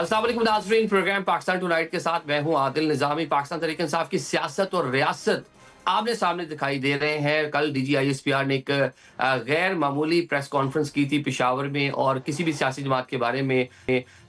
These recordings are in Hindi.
अस्सलाम वालेकुम नाज़रीन, प्रोग्राम पाकिस्तान टुनाइट के साथ मैं हूं आदिल निज़ामी। पाकिस्तान तहरीक इंसाफ की सियासत और रियासत आमने सामने दिखाई दे रहे हैं। कल DGISPR ने एक गैर मामूली प्रेस कॉन्फ्रेंस की थी पेशावर में, और किसी भी सियासी जमात के बारे में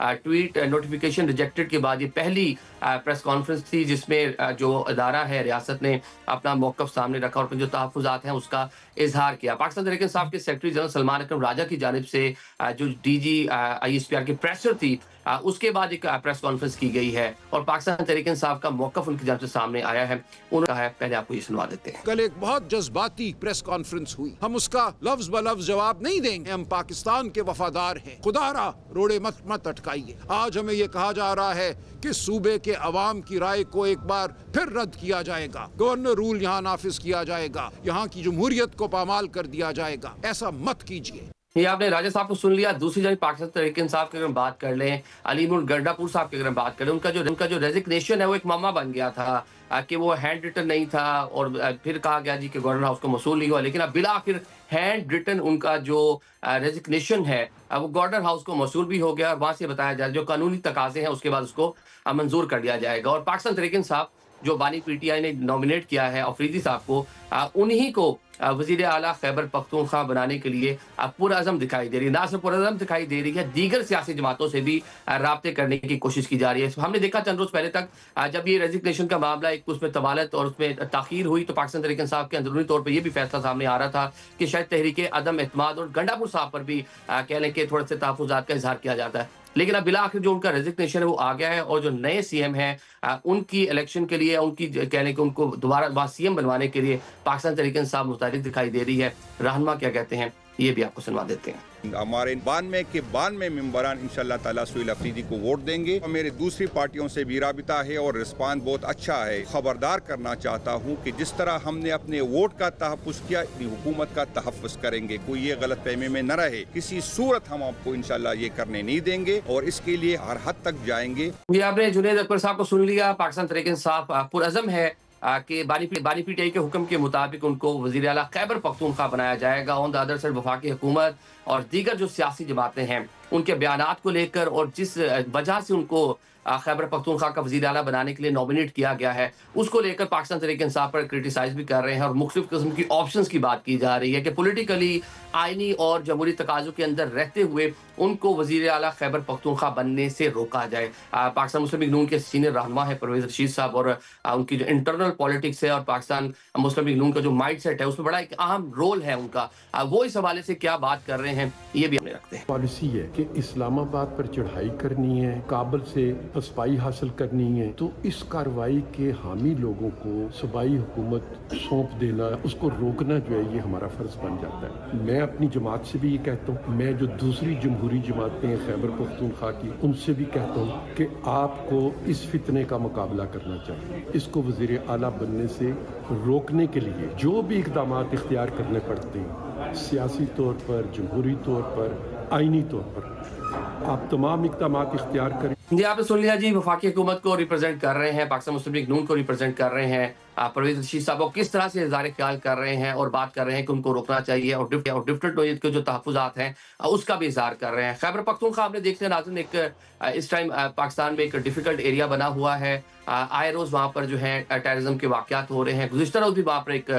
ट्वीट नोटिफिकेशन रिजेक्टेड के बाद ये पहली प्रेस कॉन्फ्रेंस थी जिसमें जो अदारा है रियासत ने अपना मौक़िफ़ सामने रखा और अपने जो तहफ़्फ़ुज़ात हैं उसका इजहार किया। पाकिस्तान तहरीक इंसाफ के सेक्रेटरी जनरल सलमान अकरम राजा की जानिब से जो DGISPR की प्रेसर थी उसके बाद एक प्रेस कॉन्फ्रेंस की गई है और पाकिस्तान तहरीक इंसाफ का मौक़िफ़ उनकी जानिब से सामने आया है। उन्होंने कहा है, पहले आपको ये सुनवा देते हैं। कल एक बहुत जज्बाती प्रेस कॉन्फ्रेंस हुई, हम उसका लफ्ज ब लफ्ज जवाब नहीं देंगे। हम पाकिस्तान के वफादार हैं, खुदारा रोड़े मत अटकाइए। आज हमें ये कहा जा रहा है कि सूबे के अवाम की राय को एक बार फिर रद्द किया जाएगा, गवर्नर रूल यहाँ नाफिज किया जाएगा, यहाँ की जमहूरियत को पामाल कर दिया जाएगा। ऐसा मत कीजिए। ये आपने राजा साहब को सुन लिया। दूसरी जानी पाकिस्तान तहरीक इंसाफ की अगर हम बात कर लें, अलीमुल गंडापुर साहब की अगर हम बात करें, उनका जो रेजिग्नेशन है वो एक मामा बन गया था कि वो हैंड रिटन नहीं था, और फिर कहा गया जी कि गवर्नर हाउस को मसूल नहीं हुआ, लेकिन अब बिला आखिर हैंड रिटन उनका जो रेजिग्नेशन है वो गवर्नर हाउस को मसूल भी हो गया, और वहां से बताया जाए जो कानूनी तकाजे हैं उसके बाद उसको मंजूर कर दिया जाएगा। और पाकिस्तान तहरीक इंसाफ जो बानी PTI ने नॉमिनेट किया है अफरीदी साहब को, उन्हीं को वज़ीर आला खैबर पख्तूनख्वा बनाने के लिए पुरअज़म दिखाई दे रही है। ना सिर्फ पुरअज़म दिखाई दे रही है, दीगर सियासी जमातों से भी राब्ते करने की कोशिश की जा रही है। हमने देखा चंद रोज़ पहले तक जब ये रेजिग्नेशन का मामला एक उसमें तवालत और उसमें ताख़ीर हुई, तो पाकिस्तान तहरीक इंसाफ के अंदरूनी तौर पर यह भी फैसला सामने आ रहा था कि शायद तहरीक अदम एतमाद और गंडापुर साहब पर भी कह लें कि थोड़े से तहफ़्फ़ुज़ात का इज़हार किया जाता है। लेकिन अब बिला आखिर जो उनका रेजिग्नेशन है वो आ गया है, और जो नए CM हैं उनकी इलेक्शन के लिए, उनकी कह लें कि उनको दोबारा वहाँ CM बनवाने के लिए पाकिस्तान तहरीक इंसाफ मुतहरिक दिखाई दे रही है। रहनुमा क्या कहते हैं ये भी आपको सुनवा देते हैं। हमारे 92 मेंबरान इंशाअल्लाह ताला सुहेल अफरीदी को वोट देंगे, और मेरे दूसरी पार्टियों से भी राबिता है और रिस्पांस बहुत अच्छा है। खबरदार करना चाहता हूँ कि जिस तरह हमने अपने वोट का तहफ़्फ़ुज़ किया, अपनी हुकूमत का तहफ़्फ़ुज़ करेंगे। कोई ये गलत फहमी में न रहे, किसी सूरत हम आपको इंशाअल्लाह ये करने नहीं देंगे और इसके लिए हर हद तक जाएंगे। ये आपने जुनैद अकबर साहब को सुन लिया। पाकिस्तान तहरीक इंसाफ पुरअज़म है कि बानी PTI के हुक्म के मुताबिक उनको वज़ीर आला खैबर पख्तूनख्वा बनाया जाएगा। ऑन द अदर साइड वफाकी हुकूमत और दीगर जो सियासी जमातें हैं उनके बयानात को लेकर और जिस वजह से उनको खैबर पख्तूनख्वा का वज़ीर आला बनाने के लिए नॉमिनेट किया गया है उसको लेकर पाकिस्तान तहरीक इंसाफ पर क्रिटिसाइज भी कर रहे हैं, और मुख्तलिफ किस्म की ऑप्शंस की बात की जा रही है कि पॉलिटिकली आइनी और जमहूरी तकाज़ों के अंदर रहते हुए उनको वज़ीर आला खैबर पख्तूनख्वा बनने से रोका जाए। पाकिस्तान मुस्लिम लीग नून के सीनियर रहनुमा है परवेज़ रशीद साहब, और उनकी जो इंटरनल पॉलिटिक्स है और पाकिस्तान मुस्लिम लीग नून का जो माइंड सेट है उसमें बड़ा एक अहम रोल है उनका। वो इस हवाले से क्या बात कर रहे हैं ये भी हमने रखते हैं। पॉलिसी है कि इस्लामाबाद पर चढ़ाई करनी है, काबुल से फसपाई हासिल करनी है, तो इस कार्रवाई के हामी लोगों को सूबाई हुकूमत सौंप देना, उसको रोकना जो है ये हमारा फर्ज बन जाता है। मैं अपनी जमात से भी ये कहता हूँ, मैं जो दूसरी जमहूरी जमातें हैं खैबर पख्तूनख्वा की, उनसे भी कहता हूँ कि आपको इस फितने का मुकाबला करना चाहिए। इसको वज़ीर आला बनने से रोकने के लिए जो भी इक़दाम इख्तियार करने पड़ते हैं, सियासी तौर पर, जमहूरी तौर पर, आइनी तौर पर, आप तमाम इक़दाम इख्तियार करें। जी आपने सुन लिया जी, वफाकी हुकूमत को रिप्रेजेंट कर रहे हैं, पाकिस्तान मुस्लिम लीग नून को रिप्रेजेंट कर रहे हैं परवेज़ रशीद साहब, और किस तरह से इज़हार ख्याल कर रहे हैं और बात कर रहे हैं कि उनको रोकना चाहिए, और डिफरेंट नोयत के जो तहफ़्फ़ुज़ात हैं उसका भी इज़हार कर रहे हैं। खैबर पख्तूनख्वा आपने देखते हैं नाज़रीन, एक इस टाइम पाकिस्तान में एक डिफ़िकल्ट एरिया बना हुआ है। आए रोज़ वहाँ पर जो है टेररिज्म के वाक़यात हो रहे हैं। गुज़िश्ता रोज़ भी वहाँ पर एक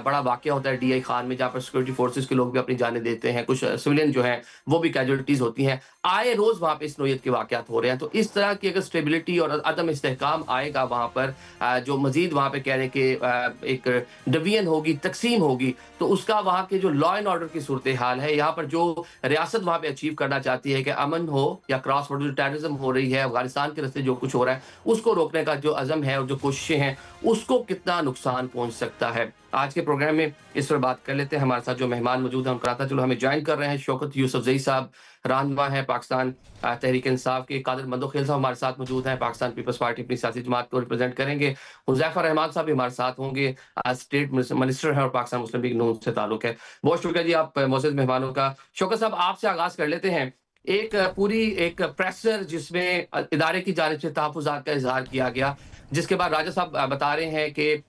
बड़ा वाक़या होता है DI खान में, जहाँ पर सिक्योरिटी फोर्सेस के लोग भी अपनी जानें देते हैं, कुछ सिविलियन जो हैं वो भी कैजुअल्टीज़ होती हैं। आए रोज़ वहाँ पे इस नोयत के वाक़यात हो रहे हैं। तो इस तरह की अगर स्टेबिलिटी और अदम इस्तेहकाम आएगा वहाँ पर, जो मज़ीद वहाँ पे कह रहे हैं कि एक डिवीजन होगी, तकसीम होगी, तो उसका वहाँ के जो लॉ एंड ऑर्डर की सूरत हाल है, यहाँ पर जो रियासत वहाँ पे अचीव करना चाहती है कि अमन हो या क्रॉस बॉर्डर टेररिज्म हो रही है, अफगानिस्तान के रास्ते जो कुछ हो रहा है उसको रोकने का जो अज़म है और जो कोशिशें हैं उसको कितना नुकसान पहुँच सकता है। आज के प्रोग्राम में इस पर बात कर लेते हैं। हमारे साथ जो मेहमान मौजूद हैं उनका आता चलो हमें ज्वाइन कर रहे हैं। शौकत यूसुफजई साहब रहनुमा है पाकिस्तान तहरीक इंसाफ के। कादिर मंदोखेल साहब हमारे साथ मौजूद हैं, पाकिस्तान पीपल्स पार्टी अपनी सियासी जमात को रिप्रेजेंट करेंगे। हुज़ैफा रहमान साहब भी हमारे साथ होंगे, स्टेट मिनिस्टर हैं और पाकिस्तान मुस्लिम लीग नून से ताल्लुक है। बहुत शुक्रिया जी आप मोअज़्ज़ज़ मेहमानों का। शौकत साहब आपसे आगाज कर लेते हैं। एक पूरी एक प्रेशर जिसमें इदारे की जानिब से तहफ़्फ़ुज़ात का इज़हार किया गया, जिसके बाद राजा साहब बता रहे हैं कि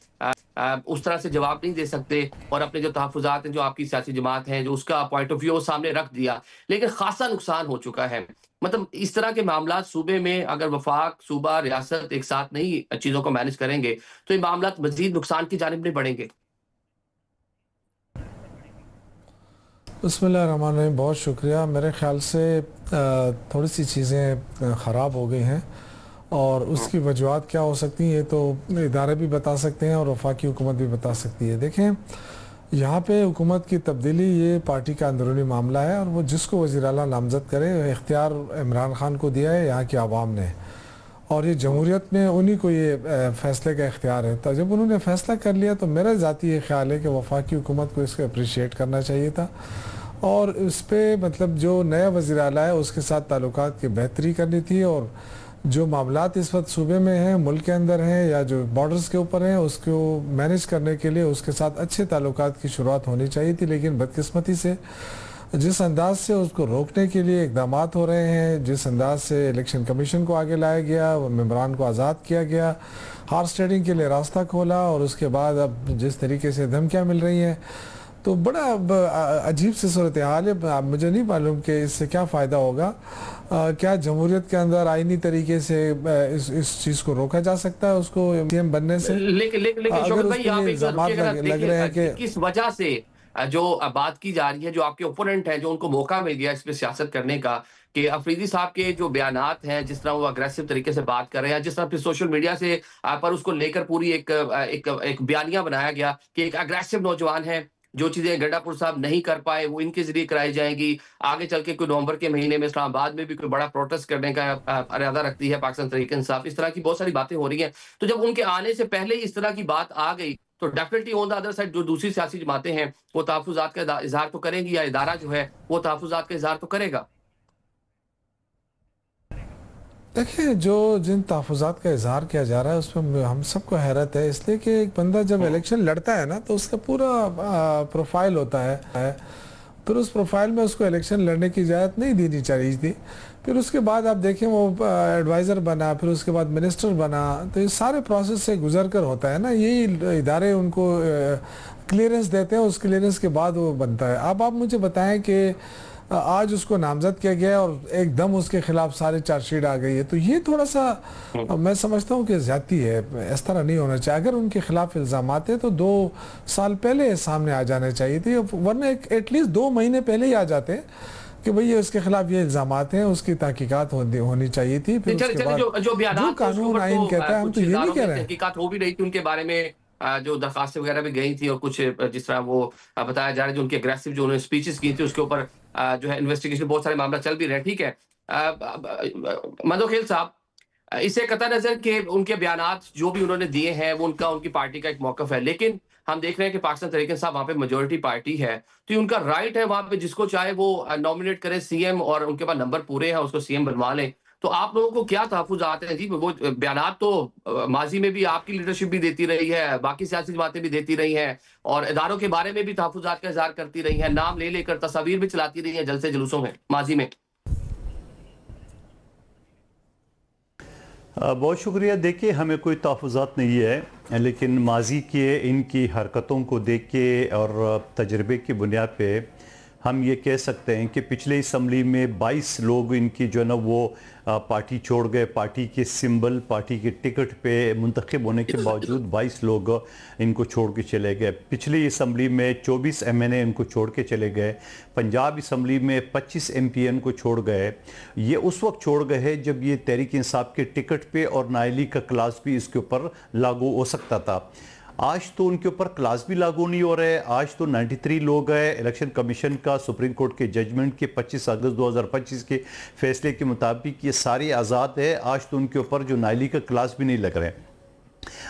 उस तरह से जवाब नहीं दे सकते और अपने जो तहफ़्फ़ुज़ात हैं, जो आपकी सियासी जमात है, जो उसका पॉइंट ऑफ व्यू सामने रख दिया। लेकिन ख़ासा नुकसान हो चुका है। मतलब इस तरह के मामलात सूबे में अगर वफ़ाक, सूबा, रियासत एक साथ नहीं चीज़ों को मैनेज करेंगे, तो ये मामलात मज़ीद नुकसान की जानिब नहीं बढ़ेंगे। बिस्मिल्लाहिर्रहमानिर्रहीम, बहुत शुक्रिया। मेरे ख़्याल से थोड़ी सी चीज़ें ख़राब हो गई हैं और उसकी वजूहत क्या हो सकती हैं ये तो इदारे भी बता सकते हैं और वफाकी हुकूमत भी बता सकती है। देखें, यहाँ पे हुकूमत की तब्दीली ये पार्टी का अंदरूनी मामला है और वो जिसको वज़ीर आला नामज़द करे इख्तियार इमरान खान को दिया है यहाँ की आवाम ने, और ये जमहूरियत में उन्हीं को ये फ़ैसले का इख्तियार है। तो जब उन्होंने फ़ैसला कर लिया तो मेरा ज़ाती ये ख्याल है कि वफाकी हुकूमत को इसको अप्रिशिएट करना चाहिए था और इस पर मतलब जो नया वज़ीर आला है उसके साथ ताल्लुकात की बेहतरी करनी थी और जो मामलात इस वक्त सूबे में हैं, मुल्क के अंदर हैं या जो बॉर्डर्स के ऊपर हैं, उसको मैनेज करने के लिए उसके साथ अच्छे ताल्लुकात की शुरुआत होनी चाहिए थी। लेकिन बदकिस्मती से जिस अंदाज से उसको रोकने के लिए इकदाम हो रहे हैं, जिस अंदाज से इलेक्शन कमीशन को आगे लाया गया, मेंबरान को आज़ाद किया गया, हॉर्स ट्रेडिंग के लिए रास्ता खोला और उसके बाद अब जिस तरीके से धमकियाँ मिल रही हैं, तो बड़ा अजीब सी सूरत हाल है। मुझे नहीं मालूम कि इससे क्या फ़ायदा होगा। क्या जमहूरियत के अंदर आईनी तरीके से इस चीज़ को रोका जा सकता है उसको सीएम बनने से? लेकिन अगर उसके इल्ज़ामात लग रहे हैं कि किस वजह से जो बात की जा रही है, जो आपके ओपोनेंट हैं, जो उनको मौका मिल गया इस पे सियासत करने का, कि अफरीदी साहब के जो बयानात हैं, जिस तरह वो अग्रेसिव तरीके से बात कर रहे हैं, जिस तरह फिर सोशल मीडिया से पर उसको लेकर पूरी एक बयानिया बनाया गया कि एक अग्रेसिव नौजवान है, जो चीज़ें गंडापुर साहब नहीं कर पाए, वो इनके ज़रिए कराई जाएँगी। आगे चल के कोई नवंबर के महीने में इस्लामाबाद में भी कोई बड़ा प्रोटेस्ट करने का इरादा रखती है पाकिस्तान तहरीक-ए-इंसाफ। इस तरह की बहुत सारी बातें हो रही हैं। तो जब उनके आने से पहले इस तरह की बात आ गई, तो definitely on the other side जो दूसरी सियासी जमातें हैं, वो तहफ़्फ़ुज़ात का इज़हार तो करेंगी या इदारा जो है, वो तहफ़्फ़ुज़ात का इज़हार तो करेगा। देखिए, जो जिन तहफ़्फ़ुज़ात का इज़हार किया जा रहा है उसमें हम सबको हैरत है, इसलिए कि एक बंदा जब इलेक्शन लड़ता है ना तो उसका पूरा प्रोफाइल होता है। फिर उस प्रोफाइल में उसको इलेक्शन लड़ने की इजाज़त नहीं देनी चाहिए थी। फिर उसके बाद आप देखें वो एडवाइज़र बना, फिर उसके बाद मिनिस्टर बना, तो ये सारे प्रोसेस से गुजर कर होता है ना। यही इदारे उनको क्लियरेंस देते हैं, उस क्लियरेंस के बाद वो बनता है। अब आप मुझे बताएं कि आज उसको नामजद किया गया और एकदम उसके खिलाफ सारे चार्जशीट आ गई है, तो ये थोड़ा सा मैं समझता हूँ कि ज़्यादती है। इस तरह नहीं होना चाहिए। अगर उनके खिलाफ इल्ज़ामात है तो 2 साल पहले सामने आ जाने चाहिए थे, वरना एटलीस्ट 2 महीने पहले ही आ जाते कि भाई उसके खिलाफ ये इल्ज़ामात हैं, उसकी तहकीकात होनी चाहिए थी। फिर उसके बाद जो कानून आइन कहता है, हम तो ये नहीं कह रहे हैं। तहकीकात हो भी रही थी उनके बारे में, जो दरखास्तें वगैरह भी गई थी और कुछ जिस तरह वो बताया जा रहा है, जो उनकी अग्रेसिव जो उन्होंने स्पीचेस की थी उसके ऊपर जो है इन्वेस्टिगेशन बहुत सारे मामला चल भी रहे हैं। ठीक है, मंदोखेल साहब, इससे कतई नज़र कि उनके बयानात जो भी उन्होंने दिए हैं वो उनकी पार्टी का एक मौक़िफ़ है, लेकिन हम देख रहे हैं कि पाकिस्तान तहरीक-ए-इंसाफ वहाँ पे मेजॉरिटी पार्टी है, तो ये उनका राइट है वहाँ पे जिसको चाहे वो नॉमिनेट करे सीएम और उनके पास नंबर पूरे हैं, उसको सीएम बनवा लें। तो आप लोगों को क्या तहफ़्फ़ुज़ात हैं जी? वो बयानात तो माज़ी में भी आपकी लीडरशिप भी देती रही है, बाकी सियासी जमातें भी देती रही हैं और इदारों के बारे में भी तहफ़्फ़ुज़ात का इज़हार करती रही हैं, नाम ले लेकर तस्वीर भी चलाती रही हैं जलसे-जुलूसों में, माज़ी में। बहुत शुक्रिया। देखिए, हमें कोई तहफ़्फ़ुज़ात नहीं है, लेकिन माजी के इनकी हरकतों को देख के और तजर्बे की बुनियाद पे हम ये कह सकते हैं कि पिछले असम्बली में 22 लोग इनकी जो है ना वो पार्टी छोड़ गए। पार्टी के सिंबल, पार्टी के टिकट पे मुंतखब होने के बावजूद 22 लोग इनको छोड़ के चले गए। पिछली असम्बली में 24 MNA इनको छोड़ के चले गए। पंजाब असम्बली में 25 MP इनको छोड़ गए। ये उस वक्त छोड़ गए हैं जब ये तहरीक इंसाफ के टिकट पे और नाअहली का क्लास भी इसके ऊपर लागू हो सकता था। आज तो उनके ऊपर क्लास भी लागू नहीं हो रहा है। आज तो 93 लोग हैं। इलेक्शन कमीशन का सुप्रीम कोर्ट के जजमेंट के 25 अगस्त 2025 के फैसले के मुताबिक ये सारे आज़ाद है। आज तो उनके ऊपर जो नाअहली का क्लास भी नहीं लग रहे हैं।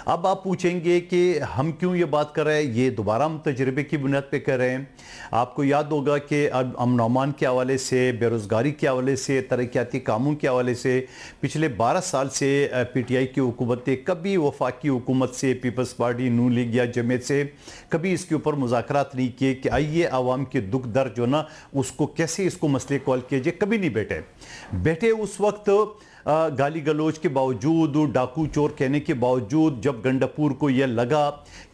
अब आप पूछेंगे कि हम क्यों ये बात कर रहे हैं, ये दोबारा हम तजर्बे की बुनियाद पे कर रहे हैं। आपको याद होगा कि अब अमन के हवाले से, बेरोज़गारी के हवाले से, तरक्याती कामों के हवाले से पिछले 12 साल से PTI की हुकूमतें कभी वफाकी हुकूमत से, पीपल्स पार्टी, नून लीग या जमीयत से कभी इसके ऊपर मुज़ाकरात नहीं किए कि आइए आवाम के दुख दर्द जो ना उसको कैसे इसको मसले को हल किया जाए। कभी नहीं बैठे उस वक्त गाली गलोच के बावजूद, डाकू चोर कहने के बावजूद, जब गंडापुर को यह लगा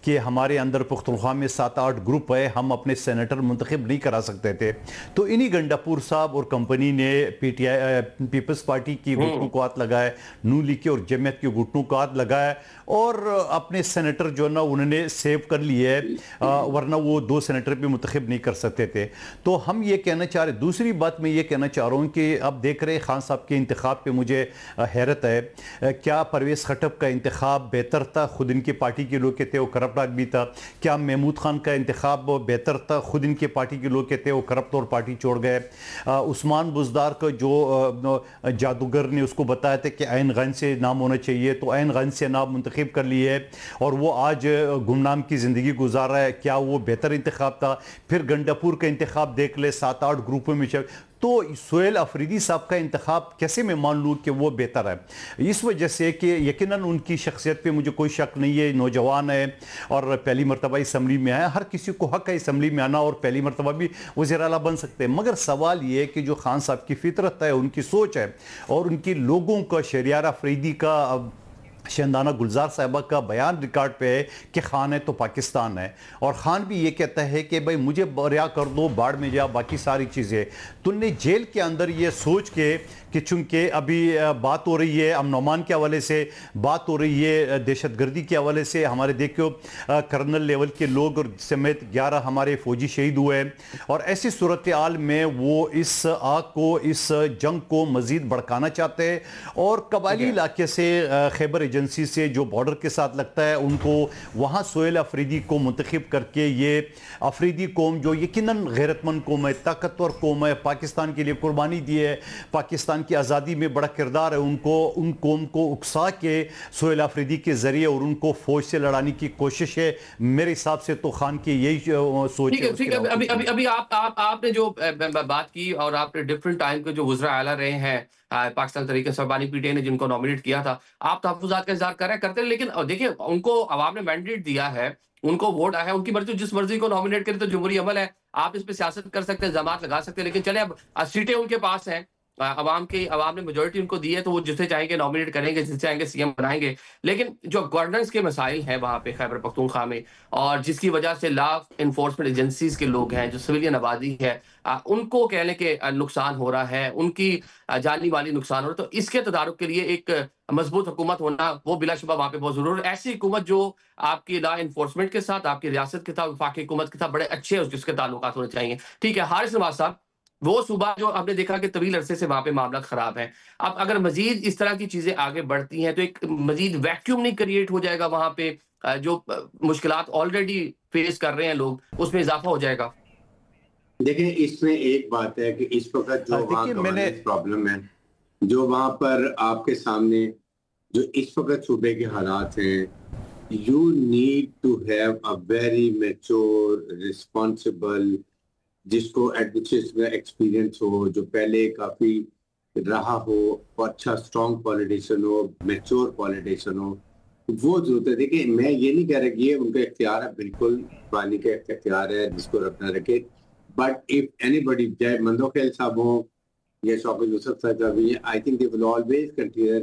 कि हमारे अंदर पुख्तनख्वा में 7-8 ग्रुप है, हम अपने सेनेटर मुंतखब नहीं करा सकते थे, तो इन्हीं गंडापुर साहब और कंपनी ने PTI पीपल्स पार्टी की घुटनों को हाथ लगाया, नून लीग के और जमीयत के घुटनों को हाथ लगाया और अपने सेनेटर जो ना उन्होंने सेव कर लिए, वरना वो 2 सेनेटर भी मुंतखब नहीं कर सकते थे। तो हम ये कहना चाह रहे, दूसरी बात मैं ये कहना चाह रहा हूँ कि अब देख रहे खान साहब के इंतखाब पे मुझे हैरत है। क्या परवेज़ खटक का इंतखाब बेहतर था? खुद इनकी पार्टी के लोग कहते हैं वो करप्ट आदमी था। क्या महमूद खान का इंतखाब बेहतर था? खुद इनके पार्टी के लोग कहते हैं वो करप्ट और पार्टी छोड़ गए। उस्मान बुजदार का जो जादूगर ने उसको बताया था कि ऐन गन से नाम होना चाहिए, तो ऐन गन से नाम मुंतखब कर लिए और वो आज गुमनाम की ज़िंदगी गुजार रहा है। क्या वो बेहतर इंतखाब था? फिर गंडापुर का इंतखाब देख ले, 7-8 ग्रुपों में। तो सोहेल अफरीदी साहब का इंतखाब कैसे मैं मान लूँ कि वो बेहतर है? इस वजह से कि यकीनन उनकी शख्सियत पे मुझे कोई शक नहीं है, नौजवान है और पहली मरतबा असम्बली में आया। हर किसी को हक है असम्बली में आना और पहली मरतबा भी वज़ीर आला बन सकते हैं। मगर सवाल ये है कि जो खान साहब की फितरत है, उनकी सोच है और उनकी लोगों का, शहरियार अफरीदी का, शहनाना गुलजार साहिबा का बयान रिकॉर्ड पे है कि खान है तो पाकिस्तान है, और खान भी ये कहता है कि भाई मुझे रिहा कर दो, बाढ़ में जा, बाकी सारी चीज़ें। तुमने जेल के अंदर ये सोच के कि चूंकि अभी बात हो रही है अमन के हवाले से, बात हो रही है दहशतगर्दी के हवाले से, हमारे देखो कर्नल लेवल के लोग और समेत 11 हमारे फौजी शहीद हुए हैं, और ऐसी सूरत हाल में वो इस आग को, इस जंग को मज़ीद भड़काना चाहते हैं और कबायली इलाके से, खैबर एजेंसी से जो बॉर्डर के साथ लगता है, उनको वहाँ सोहेल अफरीदी को मुंतखब करके ये अफरीदी कौम जो यकीनन गैरतमंद कौम है, ताकतवर कौम है, पाकिस्तान के लिए कुर्बानी दी है, पाकिस्तान की आज़ादी में बड़ा किरदार है, उनको, उन कौम को उकसा के सोहेल अफरीदी के जरिए और उनको फौज से लड़ाने की कोशिश है। मेरे हिसाब से तो खान की यही सोच है। ठीक है, अभी आपने जो बात की और आपने डिफरेंट टाइम के जो वज़ीर आला रहे हैं पाकिस्तान तहरीक इंसाफ PTI ने जिनको नॉमिनेट किया था, आप तहफ़्फ़ुज़ात का इज़हार कर रहे हैं, करते हैं, लेकिन देखिए उनको अवाम ने मैंडेट दिया है, उनको वोट आया है, उनकी मर्जी, जिस मर्जी को नॉमिनेट करें तो जमहूरी अमल है। आप इस पे सियासत कर सकते हैं, इल्ज़ामात लगा सकते हैं, लेकिन चले अब सीटें उनके पास हैं, अवाम ने मेजॉरिटी उनको दी है, तो वो जिसे चाहेंगे नॉमिनेट करेंगे, जिसे चाहेंगे सीएम बनाएंगे। लेकिन जो गवर्नेंस के मसाइल हैं वहाँ पे खैबर पख्तूनख्वा में, और जिसकी वजह से लॉ इन्फोर्समेंट एजेंसीज के लोग हैं, जो सिविलियन आबादी है, उनको कहने के नुकसान हो रहा है, उनकी जानी माली नुकसान हो रहा है। तो इसके तदारुक के लिए एक मजबूत हुकूमत होना वो बिलाशुबा वहाँ पे बहुत जरूरी है। ऐसी हुकूमत जो आपकी लॉ इन्फोर्समेंट के साथ, आपकी रियासत के साथ, वफाकी हुकूमत के साथ बड़े अच्छे जिसके ताल्लुकात होने चाहिए। ठीक है, हारिस नवाज साहब वो सूबा जो आपने देखा कि तवील अरसे से वहां पे मामला खराब है। अब अगर मजीद इस तरह की चीजें आगे बढ़ती हैं तो एक मजीद वैक्यूम नहीं क्रिएट हो जाएगा वहां पे, जो मुश्किलात ऑलरेडी फेस कर रहे हैं लोग, उसमें इजाफा हो जाएगा। देखिए, इसमें एक बात है कि इस वक्त जो वहाँ गवर्नेंस प्रॉब्लम है, जो वहाँ पर आपके सामने जो इस वक्त सूबे के हालात हैं, you need to have a very mature, responsible, जिसको एडमिनिस्ट्रेशन का एक्सपीरियंस हो, जो पहले काफी रहा हो, अच्छा स्ट्रॉन्ग पॉलिटिशियन हो, मैच्योर पॉलिटिशियन हो, वो जरूरत है। देखिए, मैं ये नहीं कह रहा कि ये उनका इख्तियार है, बिल्कुल वाली का इख्तियार है, जिसको रखना रखे। बट इफ एनीबडी, चाहे मंदोखेल साहब हो या शौकत यूसुफ साहब, I think they will always consider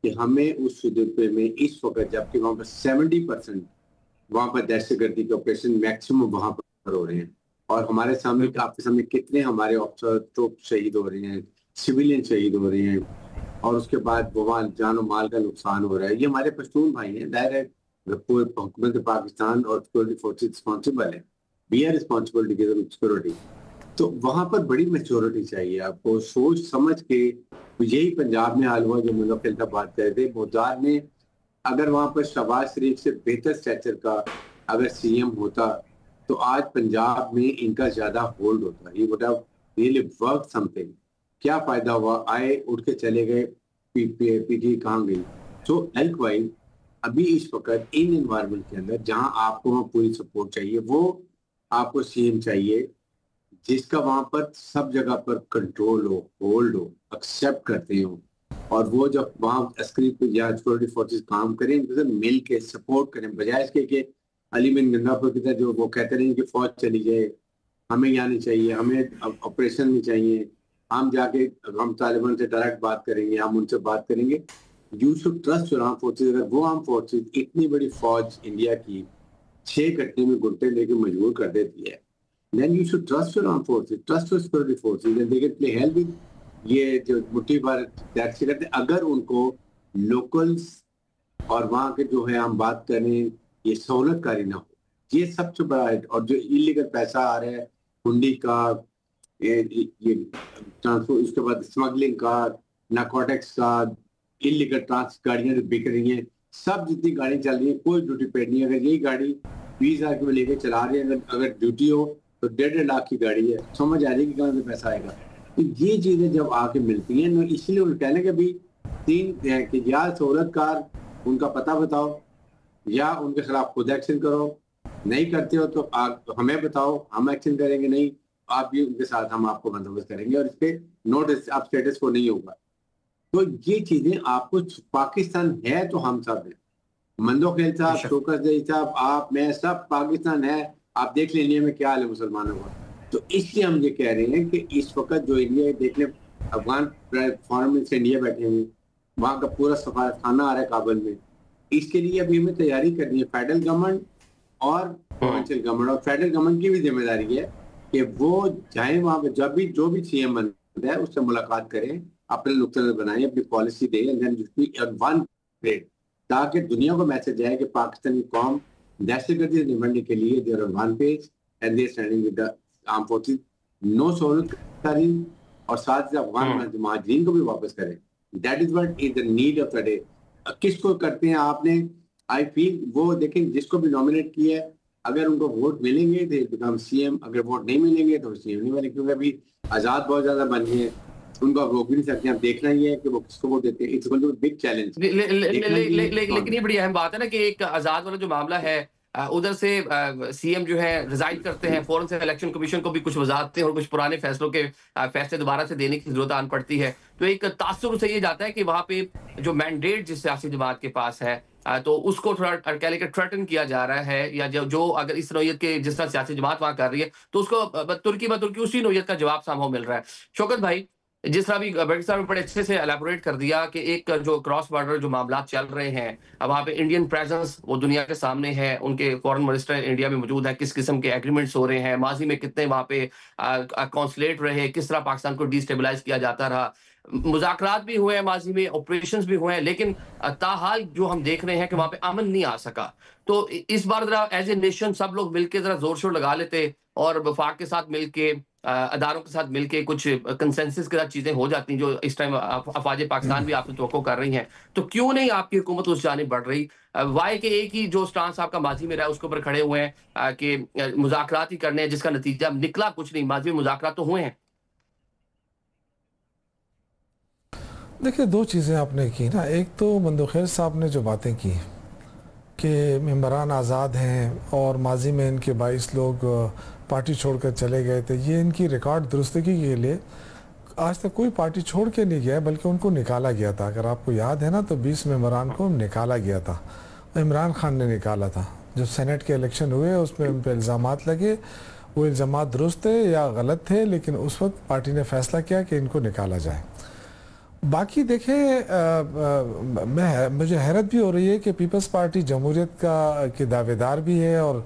कि हमें उस सूबे में इस वक्त, जबकि वहाँ पर 70% वहाँ पर दहशतगर्दी के ऑपरेशन मैक्सिमम वहाँ पर हो रहे हैं, और हमारे सामने, आपके सामने कितने हमारे ऑफिसर तो शहीद हो रहे हैं, सिविलियन शहीद हो रहे हैं, और उसके बाद वहाँ जान और माल का नुकसान हो रहा है। ये हमारे पश्तून भाई हैं, डायरेक्ट हुकूमत पाकिस्तान और सिक्योरिटी फोर्सेस रिस्पॉन्सिबल है, we are responsible together with security. तो वहाँ पर बड़ी मैच्योरिटी चाहिए आपको, सोच समझ के। यही पंजाब में हाल हुआ जो मुनक्किल साहब बात कर रहे थे, मुदार ने अगर वहाँ पर शहबाज शरीफ से बेहतर स्ट्रक्चर का अगर सीएम होता तो आज पंजाब में इनका ज्यादा होल्ड होता, he would have really work something. क्या फायदा हुआ, आए उठ के चले गए, पीटी कहाँ गई। सो लाइकवाइज अभी इस वक्त इन एनवायरनमेंट के अंदर जहां आपको वहां पूरी सपोर्ट चाहिए, वो आपको सीएम चाहिए जिसका वहां पर सब जगह पर कंट्रोल हो, होल्ड हो, एक्सेप्ट करते हो, और वो जब वहां अस्करी या सिक्योरिटी फोर्सेस काम करें उनके साथ मिल के सपोर्ट करें, बजाय इसके कि अली बिन गंगापुर की तरह जो वो कहते रहे कि फौज चली जाए, हमें यहाँ नहीं चाहिए, हमें ऑपरेशन नहीं चाहिए, हम जाके हम तालिबान से डायरेक्ट बात करेंगे, हम उनसे बात करेंगे। You should trust your arm forces. अगर वो आर्म फोर्सेज इतनी बड़ी फौज इंडिया की 6 घंटे में घुटने लेके मजबूर कर देती है, then you should trust your armed forces, trust your security forces, and they can play hell with ये जो मुट्ठी भर टैक्स करते। अगर उनको लोकल्स और वहाँ के जो है हम बात करें ये सहूलतकारी ना हो, ये सबसे बड़ा है। और जो इलीगल पैसा आ रहा है हुंडी का, ये ट्रांसपोर्ट, उसके बाद स्मगलिंग का, नारकोटिक्स का, इलीगल ट्रांस गाड़ियाँ जो बिक रही हैं, सब जितनी गाड़ी चल रही है कोई ड्यूटी पेड नहीं। अगर यही गाड़ी 20,000 में लेके चला रहे हैं, अगर ड्यूटी हो तो 1.5 लाख की गाड़ी है, समझ आ जाएगी कहाँ से पैसा आएगा। तो ये चीजें जब आके मिलती हैं, तो इसलिए उन्हें कहने के भी 3 है कि या सहूलतकार उनका पता बताओ या उनके खिलाफ खुद एक्शन करो, नहीं करते हो तो हमें बताओ, हम एक्शन करेंगे, नहीं आप भी उनके साथ हम आपको बंदोबस्त करेंगे और इस पे नोटिस आप स्टेटस को नहीं होगा। तो ये चीजें आपको, पाकिस्तान है तो हम सब हैं, मंदोखेल साहब, शौकत जही साहब, आप, मैं, सब पाकिस्तान है। आप देख लें इंडिया में क्या हाल है मुसलमानों का। तो इसलिए हम ये कह रहे हैं कि इस वक्त जो इंडिया, देख लें अफगान फॉरेन मिनिस्टर इंडिया बैठे हुए, वहाँ का पूरा सफारतखाना आ रहा है काबुल में। इसके लिए अभी हमें तैयारी करनी है, फेडरल गवर्नमेंट और प्रोविंशियल गवर्नमेंट। और फेडरल गवर्नमेंट की भी जिम्मेदारी है कि वो जाए वहाँ पे, जब भी जो भी सीएम बनता है उससे मुलाकात करें, अपने नुक्ते बनाए, अपनी पॉलिसी दें, ताकि दुनिया को मैसेज जाए कि पाकिस्तान की कौम दहशतगर्दी से निपटने के लिए they are on one page and they standing with the arm forces. No सहूलतकारी और साथ ही अफगान महाजरीन को भी वापस करें। That is what is the need of the day. किसको करते हैं आपने, आई फील वो देखें जिसको भी नॉमिनेट किया है, अगर उनको वोट मिलेंगे तो बिकम सीएम, अगर वोट नहीं मिलेंगे तो सीएम नहीं बने, क्योंकि अभी आजाद बहुत ज्यादा बन गए हैं, उनको आप रोक भी नहीं सकते। आप देखना ही है कि वो किसको वोट देते हैं। It's going to be big challenge. लेकिन ये बड़ी अहम बात है ना कि एक आजाद वाला जो मामला है, उधर से सीएम जो है रिजाइन करते हैं, फौरन से इलेक्शन कमीशन को भी कुछ वजारतें और कुछ पुराने फैसलों के फैसले दोबारा से देने की जरूरत आन पड़ती है। तो एक तासुर से ये जाता है कि वहां पे जो मैंडेट जिस सियासी जमात के पास है, तो उसको थोड़ा कह लेकर थ्रेटन किया जा रहा है, या जो अगर इस नौयत के जिस तरह सियासी जमात वहां कर रही है तो उसको तुर्की उसी नौयत का जवाब सामने मिल रहा है। शौकत भाई, जिस तरह भी बड़ी साहब ने बड़े अच्छे से एलैबोरेट कर दिया कि एक जो क्रॉस बॉर्डर जो मामला चल रहे हैं, अब वहाँ पे इंडियन प्रेजेंस वो दुनिया के सामने है, उनके फॉरेन मिनिस्टर इंडिया में मौजूद है, किस किस्म के एग्रीमेंट्स हो रहे हैं, माजी में कितने वहाँ पे कॉन्सुलेट रहे, किस तरह पाकिस्तान को डिस्टेबलाइज किया जाता रहा, मुज़ाकरात भी हुए हैं माजी में, ऑपरेशंस भी हुए हैं, लेकिन ताहाल जो हम देख रहे हैं कि वहाँ पे अमन नहीं आ सका। तो इस बार जरा एज ए नेशन सब लोग मिलकर जरा जोर शोर लगा लेते और वफाक के साथ मिलके, अदारों के साथ मिलके कुछ कंसेंसस के साथ चीजें हो जाती हैं, जो इस टाइम अफवाज पाकिस्तान भी आपसे तवक्को कर रही हैं, तो क्यों नहीं आपकी हुकूमत उस जानिब बढ़ रही? वाई के एक ही जो स्टांस आपका माजी में रहा उसके ऊपर खड़े हुए हैं कि मुज़ाकरात ही करने हैं, जिसका नतीजा निकला कुछ नहीं। माजी में मुज़ाकरात तो हुए हैं। देखिए, 2 चीज़ें आपने की ना। एक तो मंदोखेल साहब ने जो बातें की कि मेंबरान आज़ाद हैं और माजी में इनके 22 लोग पार्टी छोड़कर चले गए थे, ये इनकी रिकॉर्ड दुरुस्तगी के लिए आज तक कोई पार्टी छोड़ के नहीं गया, बल्कि उनको निकाला गया था। अगर आपको याद है ना, तो 20 मेंबरान को निकाला गया था, इमरान खान ने निकाला था। जब सेनेट के इलेक्शन हुए उसमें उन पर इल्ज़ामात लगे, वो इल्ज़ामात दुरुस्त थे या गलत थे, लेकिन उस वक्त पार्टी ने फैसला किया कि इनको निकाला जाए। बाकी देखें, मुझे हैरत भी हो रही है कि पीपल्स पार्टी जमहूरियत के दावेदार भी है, और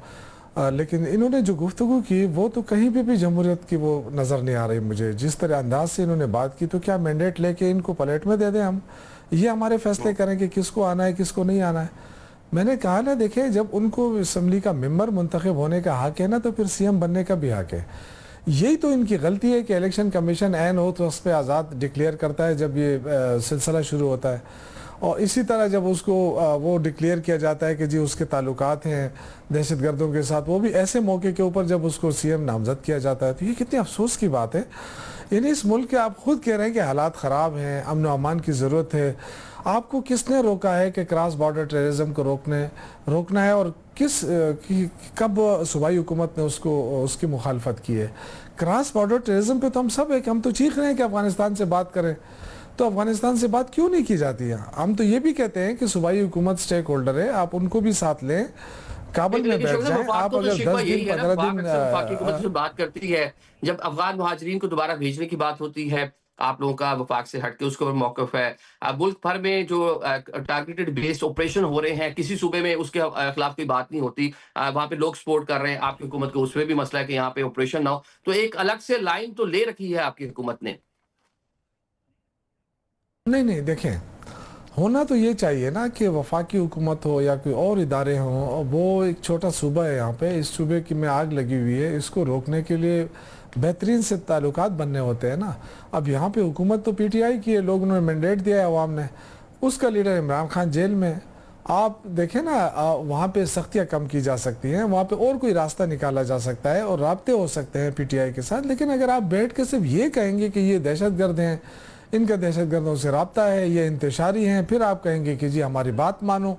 लेकिन इन्होंने जो गुफ्तगू की वो तो कहीं पे भी जमहूरियत की वो नज़र नहीं आ रही मुझे। जिस तरह अंदाज से इन्होंने बात की, तो क्या मैंडेट लेके इनको पलेट में दे दें, हम ये हमारे फैसले करें कि किसको आना है किसको नहीं आना है? मैंने कहा ना, देखें, जब उनको असम्बली का मेंबर मुंतखब होने का हक है ना, तो फिर सीएम बनने का भी हक है। यही तो इनकी गलती है कि इलेक्शन कमीशन ऐन हो तो उस पर आज़ाद डिक्लेयर करता है जब ये सिलसिला शुरू होता है, और इसी तरह जब उसको वो डिक्लेयर किया जाता है कि जी उसके ताल्लुकात हैं दहशतगर्दों के साथ, वो भी ऐसे मौके के ऊपर जब उसको सीएम नामजद किया जाता है। तो ये कितनी अफसोस की बात है। यानी इस मुल्क के आप खुद कह रहे हैं कि हालात ख़राब हैं, अमन व अमान की ज़रूरत है, आपको किसने रोका है कि क्रॉस बॉर्डर टेररिज्म को रोकना है, और कब सूबाई हुकूमत ने उसकी मुखालफत की है? क्रॉस बॉर्डर टेररिज्म पे तो हम सब है कि हम तो चीख रहे हैं कि अफगानिस्तान से बात करें, तो अफगानिस्तान से बात क्यों नहीं की जाती है? हम तो ये भी कहते हैं कि सूबाई हुकूमत स्टेक होल्डर है, आप उनको भी साथ लें, काबुल में बैठ जाएं। आप अगर 10 दिन 15 दिन से बात करती है, जब अफगान मुहाजिरीन को दोबारा भेजने की बात होती है, आप लोगों का वफाक से हटके उसके ऊपर मौक़िफ़ है। मुल्क भर में जो टारगेटेड बेस्ड ऑपरेशन हो रहे हैं, किसी सूबे में उसके खिलाफ कोई बात नहीं होती। वहाँ पे लोग सपोर्ट कर रहे हैं आपकी हुकूमत को, उसमें भी मसला है कि यहाँ पे ऑपरेशन ना हो। तो एक अलग से लाइन तो ले रखी है आपकी हुकूमत ने। नहीं, देखें, होना तो ये चाहिए ना कि वफाकी हुकूमत हो या कोई और इदारे हों, वो एक छोटा सूबा है यहाँ पे, इस सूबे की में आग लगी हुई है, इसको रोकने के लिए बेहतरीन से ताल्लुकात बनने होते हैं ना। अब यहाँ पे हुकूमत तो PTI की है, लोगों ने मैंडेट दिया है अवाम ने, उसका लीडर इमरान खान जेल में। आप देखें ना, वहाँ पे सख्तियाँ कम की जा सकती हैं, वहाँ पे और कोई रास्ता निकाला जा सकता है और राब्ते हो सकते हैं PTI के साथ। लेकिन अगर आप बैठ के सिर्फ ये कहेंगे कि ये दहशतगर्द हैं, इनका दहशतगर्दों से रब्ता है, ये इंतशारी हैं, फिर आप कहेंगे कि जी हमारी बात मानो,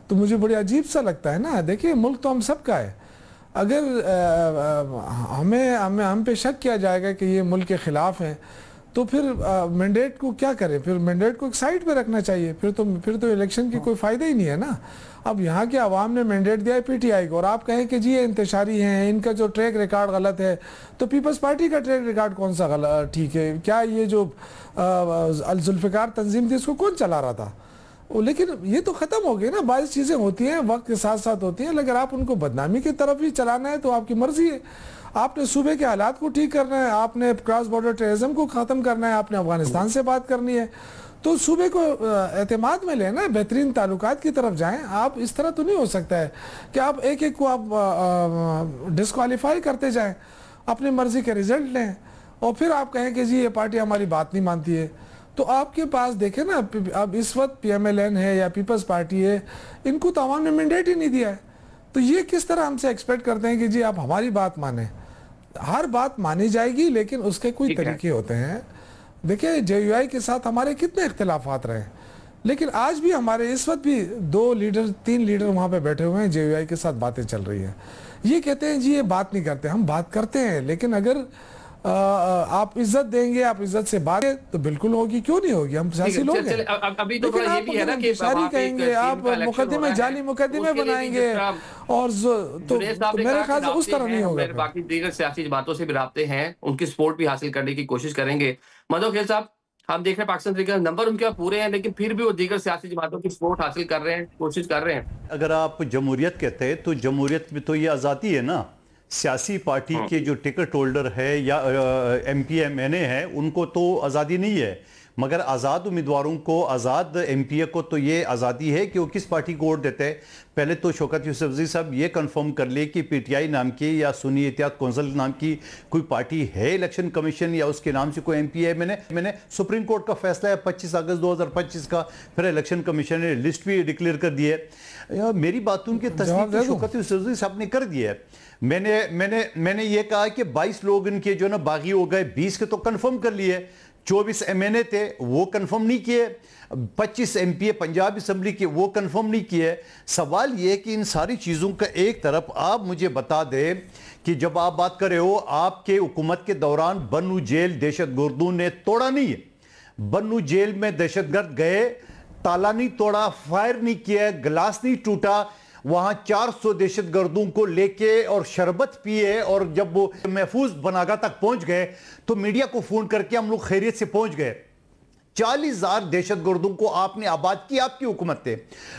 तो मुझे बड़ी अजीब सा लगता है ना। देखिए, मुल्क तो हम सब का है, अगर हम पे शक किया जाएगा कि ये मुल्क के ख़िलाफ़ हैं, तो फिर मैंडेट को क्या करें? फिर मैंडेट को एक साइड पे रखना चाहिए, फिर तो इलेक्शन की कोई फ़ायदा ही नहीं है ना। अब यहाँ के अवाम ने मैंडेट दिया है PTI को, और आप कहें कि जी ये इंतशारी हैं, इनका जो ट्रैक रिकॉर्ड गलत है, तो पीपल्स पार्टी का ट्रैक रिकॉर्ड कौन सा गलत ठीक है? क्या ये जो जुल्फ़िकार तंजीम थी, इसको कौन चला रहा था? लेकिन ये तो ख़त्म हो गई ना। बाज़ चीज़ें होती हैं, वक्त के साथ साथ होती हैं, अगर आप उनको बदनामी की तरफ ही चलाना है तो आपकी मर्ज़ी है। आपने सूबे के हालात को ठीक करना है, आपने क्रॉस बॉर्डर टेररिज्म को ख़त्म करना है, आपने अफगानिस्तान से बात करनी है, तो सूबे को एतमाद में लेना, बेहतरीन ताल्लुकात की तरफ जाएं। आप इस तरह तो नहीं हो सकता है कि आप एक को आप डिस्क्वालीफाई करते जाएं, अपनी मर्ज़ी के रिज़ल्ट लें और फिर आप कहें कि जी ये पार्टी हमारी बात नहीं मानती है। तो आपके पास देखें ना, अब इस वक्त PMLN है या पीपल्स पार्टी है, इनको तो अवाम ने मैंडेट ही नहीं दिया है, तो ये किस तरह हमसे एक्सपेक्ट करते हैं कि जी आप हमारी बात माने? हर बात मानी जाएगी, लेकिन उसके कोई तरीके होते हैं। देखिए, JUI के साथ हमारे कितने इख्तिलाफात रहे, लेकिन आज भी हमारे इस वक्त भी 3 लीडर वहाँ पे बैठे हुए हैं, JUI के साथ बातें चल रही हैं। ये कहते हैं जी ये बात नहीं करते, हम बात करते हैं, लेकिन अगर आप इज्जत देंगे, आप इज्जत से बात तो बिल्कुल होगी, क्यों नहीं होगी? हम सियासी लोग हैं। अभी तो ये भी है ना कि सारी कहेंगे, आप मुकदमे, जाली मुकदमे बनाएंगे, और तो मेरे ख्याल से उस तरह नहीं होगा। बाकी दीगर सियासी बातों से भी राब्ते हैं, उनकी सपोर्ट भी हासिल करने की कोशिश करेंगे। मधु खेल साहब, हम देख रहे हैं पाकिस्तान तरीके नंबर उनके पूरे हैं, लेकिन फिर भी वो दीगर सियासी जमातों की सपोर्ट हासिल कर रहे हैं, कोशिश कर रहे हैं। अगर आप जमहूरियत कहते हैं तो जमहूरियत में तो ये आज़ादी है ना। सियासी पार्टी के जो टिकट होल्डर है या MP MNA है, उनको तो आज़ादी नहीं है, मगर आज़ाद उम्मीदवारों को, आज़ाद MPA को तो ये आज़ादी है कि वो किस पार्टी को वोट देते हैं। पहले तो शौकत यूसुफजई साहब ये कंफर्म कर ले कि PTI नाम की या सुन्नी इत्तेहाद कौंसिल नाम की कोई पार्टी है इलेक्शन कमीशन या उसके नाम से कोई MP है। मैंने सुप्रीम कोर्ट का फैसला है 25 अगस्त 2025 का, फिर इलेक्शन कमीशन ने लिस्ट भी डिक्लेयर कर दी है। मेरी बातों की तस्दीक शौकत यूसुफजई साहब ने कर दी है। मैंने ये कहा कि 22 लोग इनके जो ना बागी हो गए, 20 के तो कंफर्म कर लिए, 24 MNA थे वो कंफर्म नहीं किए, 25 MPA पंजाब असम्बली के वो कंफर्म नहीं किए। सवाल ये कि इन सारी चीज़ों का एक तरफ आप मुझे बता दें कि जब आप बात कर रहे हो, आपके हुकूमत के दौरान बन्नू जेल दहशतगर्दों ने तोड़ा नहीं है। बन्नू जेल में दहशतगर्द गए, ताला नहीं तोड़ा, फायर नहीं किया, गिलास नहीं टूटा, वहां 400 दहशतगर्दों को लेके और शरबत पिए, और जब वो महफूज बनागा तक पहुंच गए तो मीडिया को फोन करके हम लोग खैरियत से पहुंच गए। 40,000 दहशतगर्दों को आपने आबाद की, आपकी हुकूमत थे।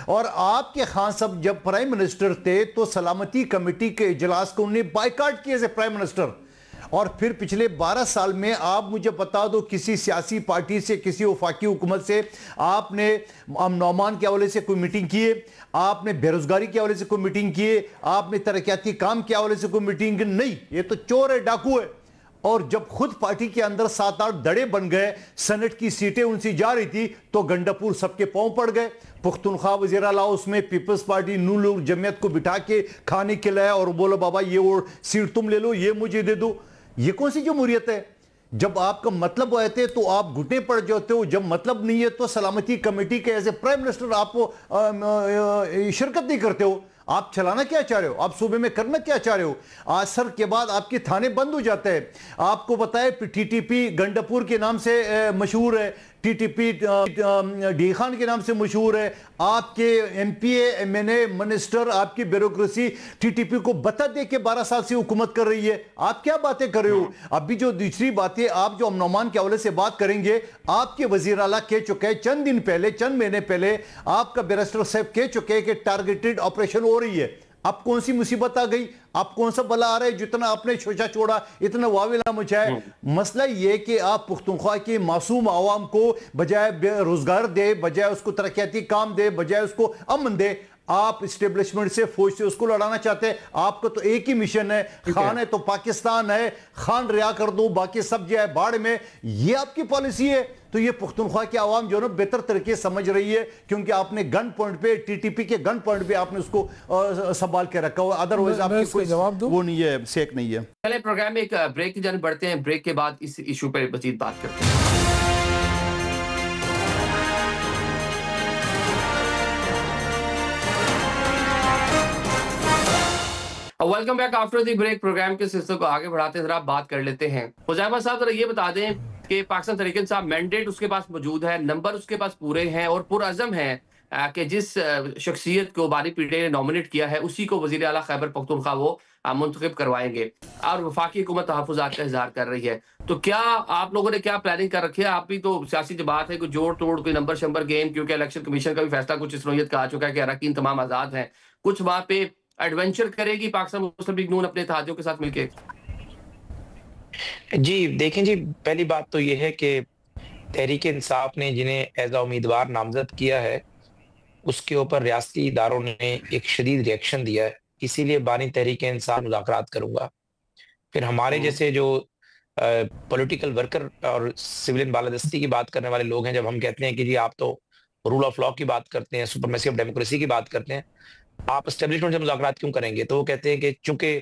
और आपके खान साहब जब प्राइम मिनिस्टर थे तो सलामती कमेटी के इजलास को उन्हें बायकाट किया एज ए प्राइम मिनिस्टर। और फिर पिछले 12 साल में आप मुझे बता दो, किसी सियासी पार्टी से, किसी वफाकी हुकूमत से आपने अमन के हवाले से कोई मीटिंग किए? आपने बेरोजगारी के हवाले से कोई मीटिंग किए? आपने तरक्याती काम के हवाले से कोई मीटिंग? नहीं, ये तो चोर है, डाकू है। और जब खुद पार्टी के अंदर 7-8 दड़े बन गए, सेनेट की सीटें उनसी जा रही थी, तो गंडापुर सबके पांव पड़ गए। पुख्तनख्वा वज़ीर आला उसमें पीपल्स पार्टी नून जमीयत को बिठा के खाने खिलाया और बोलो बाबा ये वो सीट तुम ले लो, ये मुझे दे दो। ये कौन सी जमहूरियत है? जब आपका मतलब रहते तो आप घुटने पड़ जाते हो, जब मतलब नहीं है तो सलामती कमेटी के एज ए प्राइम मिनिस्टर आप शिरकत नहीं करते हो। आप चलाना क्या चाह रहे हो, आप सूबे में करना क्या चाह रहे हो? असर के बाद आपके थाने बंद हो जाते हैं। आपको बताए टीटीपी गंडापुर के नाम से मशहूर है, टीटीपी डी खान के नाम से मशहूर है। आपके एमपीए एमएनए मिनिस्टर, आपकी ब्यूरोक्रेसी टीटीपी को बता दे के 12 साल से हुकूमत कर रही है। आप क्या बातें कर रहे हो? अभी जो दूसरी बातें आप जो अमन अमान के हवाले से बात करेंगे, आपके वजीर आला कह चुके हैं चंद दिन पहले, चंद महीने पहले आपका बैरिस्टर साहब कह चुके हैं कि टारगेटेड ऑपरेशन हो रही है। अब कौन सी मुसीबत आ गई? आप कौन सा बला आ रहा है? जितना आपने शोशा छोड़ा, इतना वाविला मचाया। मसला ये कि आप पुख्तनख्वा के मासूम आवाम को बजाय रोजगार दे, बजाय उसको तरक्याती काम दे, बजाय उसको अमन दे, आप इस्टेब्लिशमेंट से, फौज से उसको लड़ाना चाहते हैं। आपका तो एक ही मिशन है, खान है तो पाकिस्तान है, खान रिहा कर दो, बाकी सब जो है बाढ़ में। ये आपकी पॉलिसी है। तो ये पुख्तनख्वा की आवाम जो है ना बेहतर तरीके समझ रही है, क्योंकि आपने गन पॉइंट पे, टीटीपी के गन पॉइंट पे आपने उसको संभाल के रखा हुआ। अदरवाइज आपकी कोई जवाब दो वो नहीं है, सेक नहीं है। पहले प्रोग्राम में एक ब्रेक की जाने बढ़ते हैं, ब्रेक के बाद इस इशू पर मजीद बात करते हैं। Welcome back after the break. Programme के सिलसिले को आगे बढ़ाते हैं, जरा बात कर लेते हैं। हुजैफा साहब जरा ये बता दें कि पाकिस्तान तहरीक इंसाफ मैंडेट उसके पास मौजूद है, नंबर उसके पास पूरे हैं और पुरअज़म है कि जिस शख्सियत को बानी पीटे ने नॉमिनेट किया है उसी को वज़ीर आला खैबर पख्तूनख्वा वो मुंतखब करवाएंगे और वफाकी हुकूमत तहफ़्फ़ुज़ात का इज़हार कर रही है। तो क्या आप लोगों ने क्या प्लानिंग कर रखी है? आप भी तो सियासी जमात है, कोई जोड़ तोड़, कोई नंबर शंबर गेम, क्योंकि इलेक्शन कमीशन का भी फैसला कुछ इस नौयत का आ चुका है कि अरकान तमाम आज़ाद हैं। कुछ वहाँ पे एडवेंचर करेगी पाकिस्तान मुस्लिम लीग नून अपने इत्तेहादियों के साथ मिलके? जी देखें जी, पहली बात तो ये है कि तहरीक इंसाफ ने जिन्हें एज अ उम्मीदवार नामजद किया है उसके ऊपर रियासती इदारों ने एक शदीद रिएक्शन दिया है। इसीलिए बानी तहरीक इंसाफ मुज़ाकरात करूंगा। फिर हमारे जैसे जो पॉलिटिकल वर्कर और सिविलियन बालादस्ती की बात करने वाले लोग हैं, जब हम कहते हैं कि जी आप तो रूल ऑफ लॉ की बात करते हैं, सुपरमेसी ऑफ डेमोक्रेसी की बात करते हैं, आप एस्टेब्लिशमेंट से मुज़ाकरात क्यों करेंगे? तो वो कहते हैं कि चूंकि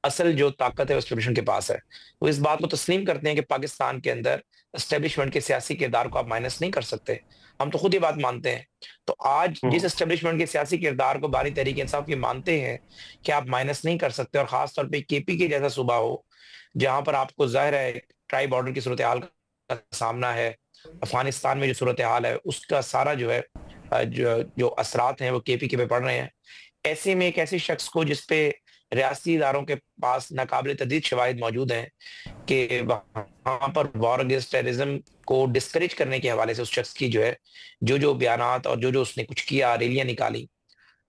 असल जो ताकत है एस्टेब्लिशमेंट के पास है। वो इस बात को तस्लीम करते हैं कि पाकिस्तान के अंदर एस्टेब्लिशमेंट के सियासी किरदार को आप माइनस नहीं कर सकते। हम तो खुद ये बात मानते हैं। तो आज जिस एस्टेब्लिशमेंट के सियासी किरदार को बानी तहरीक इंसाफ ये मानते हैं कि आप माइनस नहीं कर सकते, और खास तौर पे केपी के जैसा सूबा हो जहां पर आपको जाहिर है ट्राइब बॉर्डर की सूरत हाल का सामना है, अफगानिस्तान में जो सूरत हाल है उसका सारा जो है जो असरात हैं वो केपी के पे पड़ रहे हैं। ऐसे में एक ऐसे शख्स को जिसपे रियासती इदारों के पास नाकाबिल तदीद शवाहिद मौजूद हैं कि वहाँ पर वॉर अगेंस्ट टेररिज्म को डिस्करेज करने के हवाले से उस शख्स की जो है जो बयानात और जो उसने कुछ किया, रैलियां निकाली,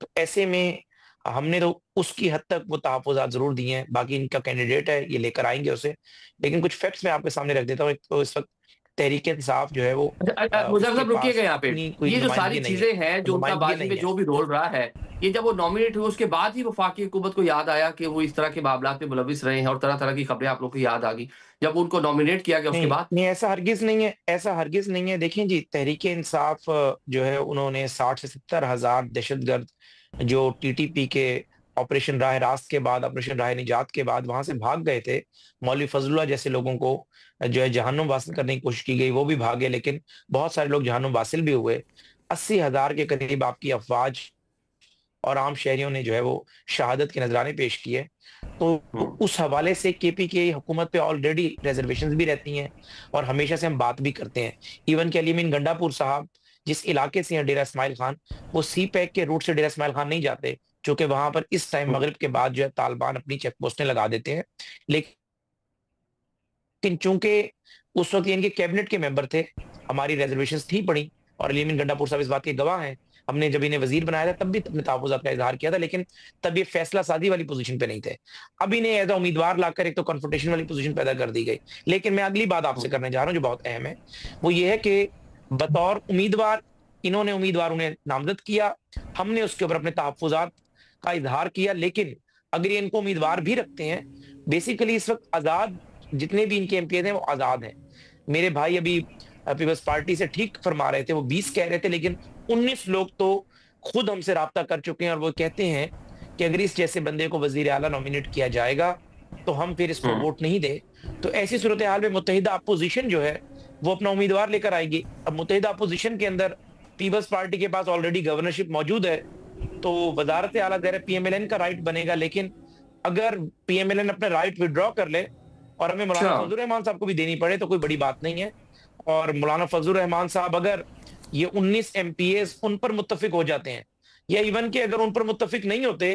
तो ऐसे में हमने तो उसकी हद तक वो तहफ़्फ़ुज़ात जरूर दिए हैं। बाकी इनका कैंडिडेट है, ये लेकर आएंगे उसे, लेकिन कुछ फैक्ट्स मैं आपके सामने रख देता हूँ। तो इस वक्त तहरीक इंसाफ जो है वो मुज़फ़्फ़र रुकिएगा यहाँ पे, ये जो सारी चीजें हैं जो उनका बाजी में जो भी रोल रहा है, ये जब वो नॉमिनेट हुए उसके बाद ही वफाकी हुकूमत को याद आया कि वो इस तरह के मामलात में मुलविस रहे हैं और तरह तरह की खबरें आप लोग को याद आ गई जब उनको नॉमिनेट किया गया उसके बाद? नहीं, ऐसा हरगिज नहीं है, ऐसा हरगिज नहीं है। देखें जी, तहरीक इंसाफ जो है उन्होंने 60 से 70 हजार दहशतगर्द जो टीटीपी के ऑपरेशन राह रास्त के बाद, ऑपरेशन राह निजात के बाद वहां से भाग गए थे। मौलवी फजलुल्लाह जैसे लोगों को जो है जहन्नुम वासिल करने की कोशिश की गई, वो भी भागे, लेकिन बहुत सारे लोग जहन्नुम वासिल भी हुए। 80,000 के करीब आपकी अफवाज और आम शहरियों ने जो है वो शहादत के नजराने पेश किए। तो उस हवाले से केपी की हुकूमत पे ऑलरेडी रिजर्वेशंस भी रहती हैं और हमेशा से हम बात भी करते हैं। इवन के अलीमीन गंडापुर साहब जिस इलाके से हैं डेरा इस्माइल खान, वो सी पैक के रूट से डेरा इस्माइल खान नहीं जाते, क्योंकि वहां पर इस टाइम मगरिब के बाद जो है तालिबान अपनी चेक पोस्टें लगा देते हैं। लेकिन चूंकि उस वक्त इनके कैबिनेट के मेंबर थे, हमारी रिजर्वेशंस थी पड़ी, और अलीमीन गंडापुर साहब इस बात के गवाह हैं। हमने जब इन्हें वजीर बनाया था तब भी अपने तहफ़्फ़ुज़ात का इजहार किया था, लेकिन तब ये फैसला सादी वाली पोजीशन पे नहीं थे। अब इन्हें एज उम्मीदवार लाकर एक तो कन्फ्रंटेशन वाली पोजीशन पैदा कर दी गई। लेकिन मैं अगली बात आपसे करने जा रहा हूँ जो बहुत अहम है, वो ये है कि बतौर उम्मीदवार इन्होंने उम्मीदवार उन्हें नामजद किया, हमने उसके ऊपर अपने तहफ़्फ़ुज़ात का इजहार किया। लेकिन अगर ये इनको उम्मीदवार भी रखते हैं, बेसिकली इस वक्त आजाद जितने भी इनके एमपी हैं वो आजाद हैं। मेरे भाई अभी पीपल्स पार्टी से ठीक फरमा रहे थे, वो 20 कह रहे थे, लेकिन 19 लोग तो खुद हमसे राब्ता कर चुके हैं और वो कहते हैं कि अगर इस जैसे बंदे को वजीर आला नॉमिनेट किया जाएगा तो हम फिर इसको वोट नहीं दे। तो ऐसी सूरत हाल में मुत्तहिदा अपोजिशन जो है वो अपना उम्मीदवार लेकर आएगी। अब मुत्तहिदा अपोजिशन के अंदर पीपल्स पार्टी के पास ऑलरेडी गवर्नरशिप मौजूद है, तो वजारत आला ज़ाहिर पीएमएलएन का राइट बनेगा। लेकिन अगर पीएमएलएन अपना राइट विड्रॉ कर ले और हमें मौलाना फजलुर रहमान साहब को भी देनी पड़े तो कोई बड़ी बात नहीं है। और मौलाना फजलुर रहमान साहब अगर ये 19 एमपीएस उन पर मुत्तफिक हो जाते हैं, या इवन के अगर उन पर मुत्तफिक नहीं होते,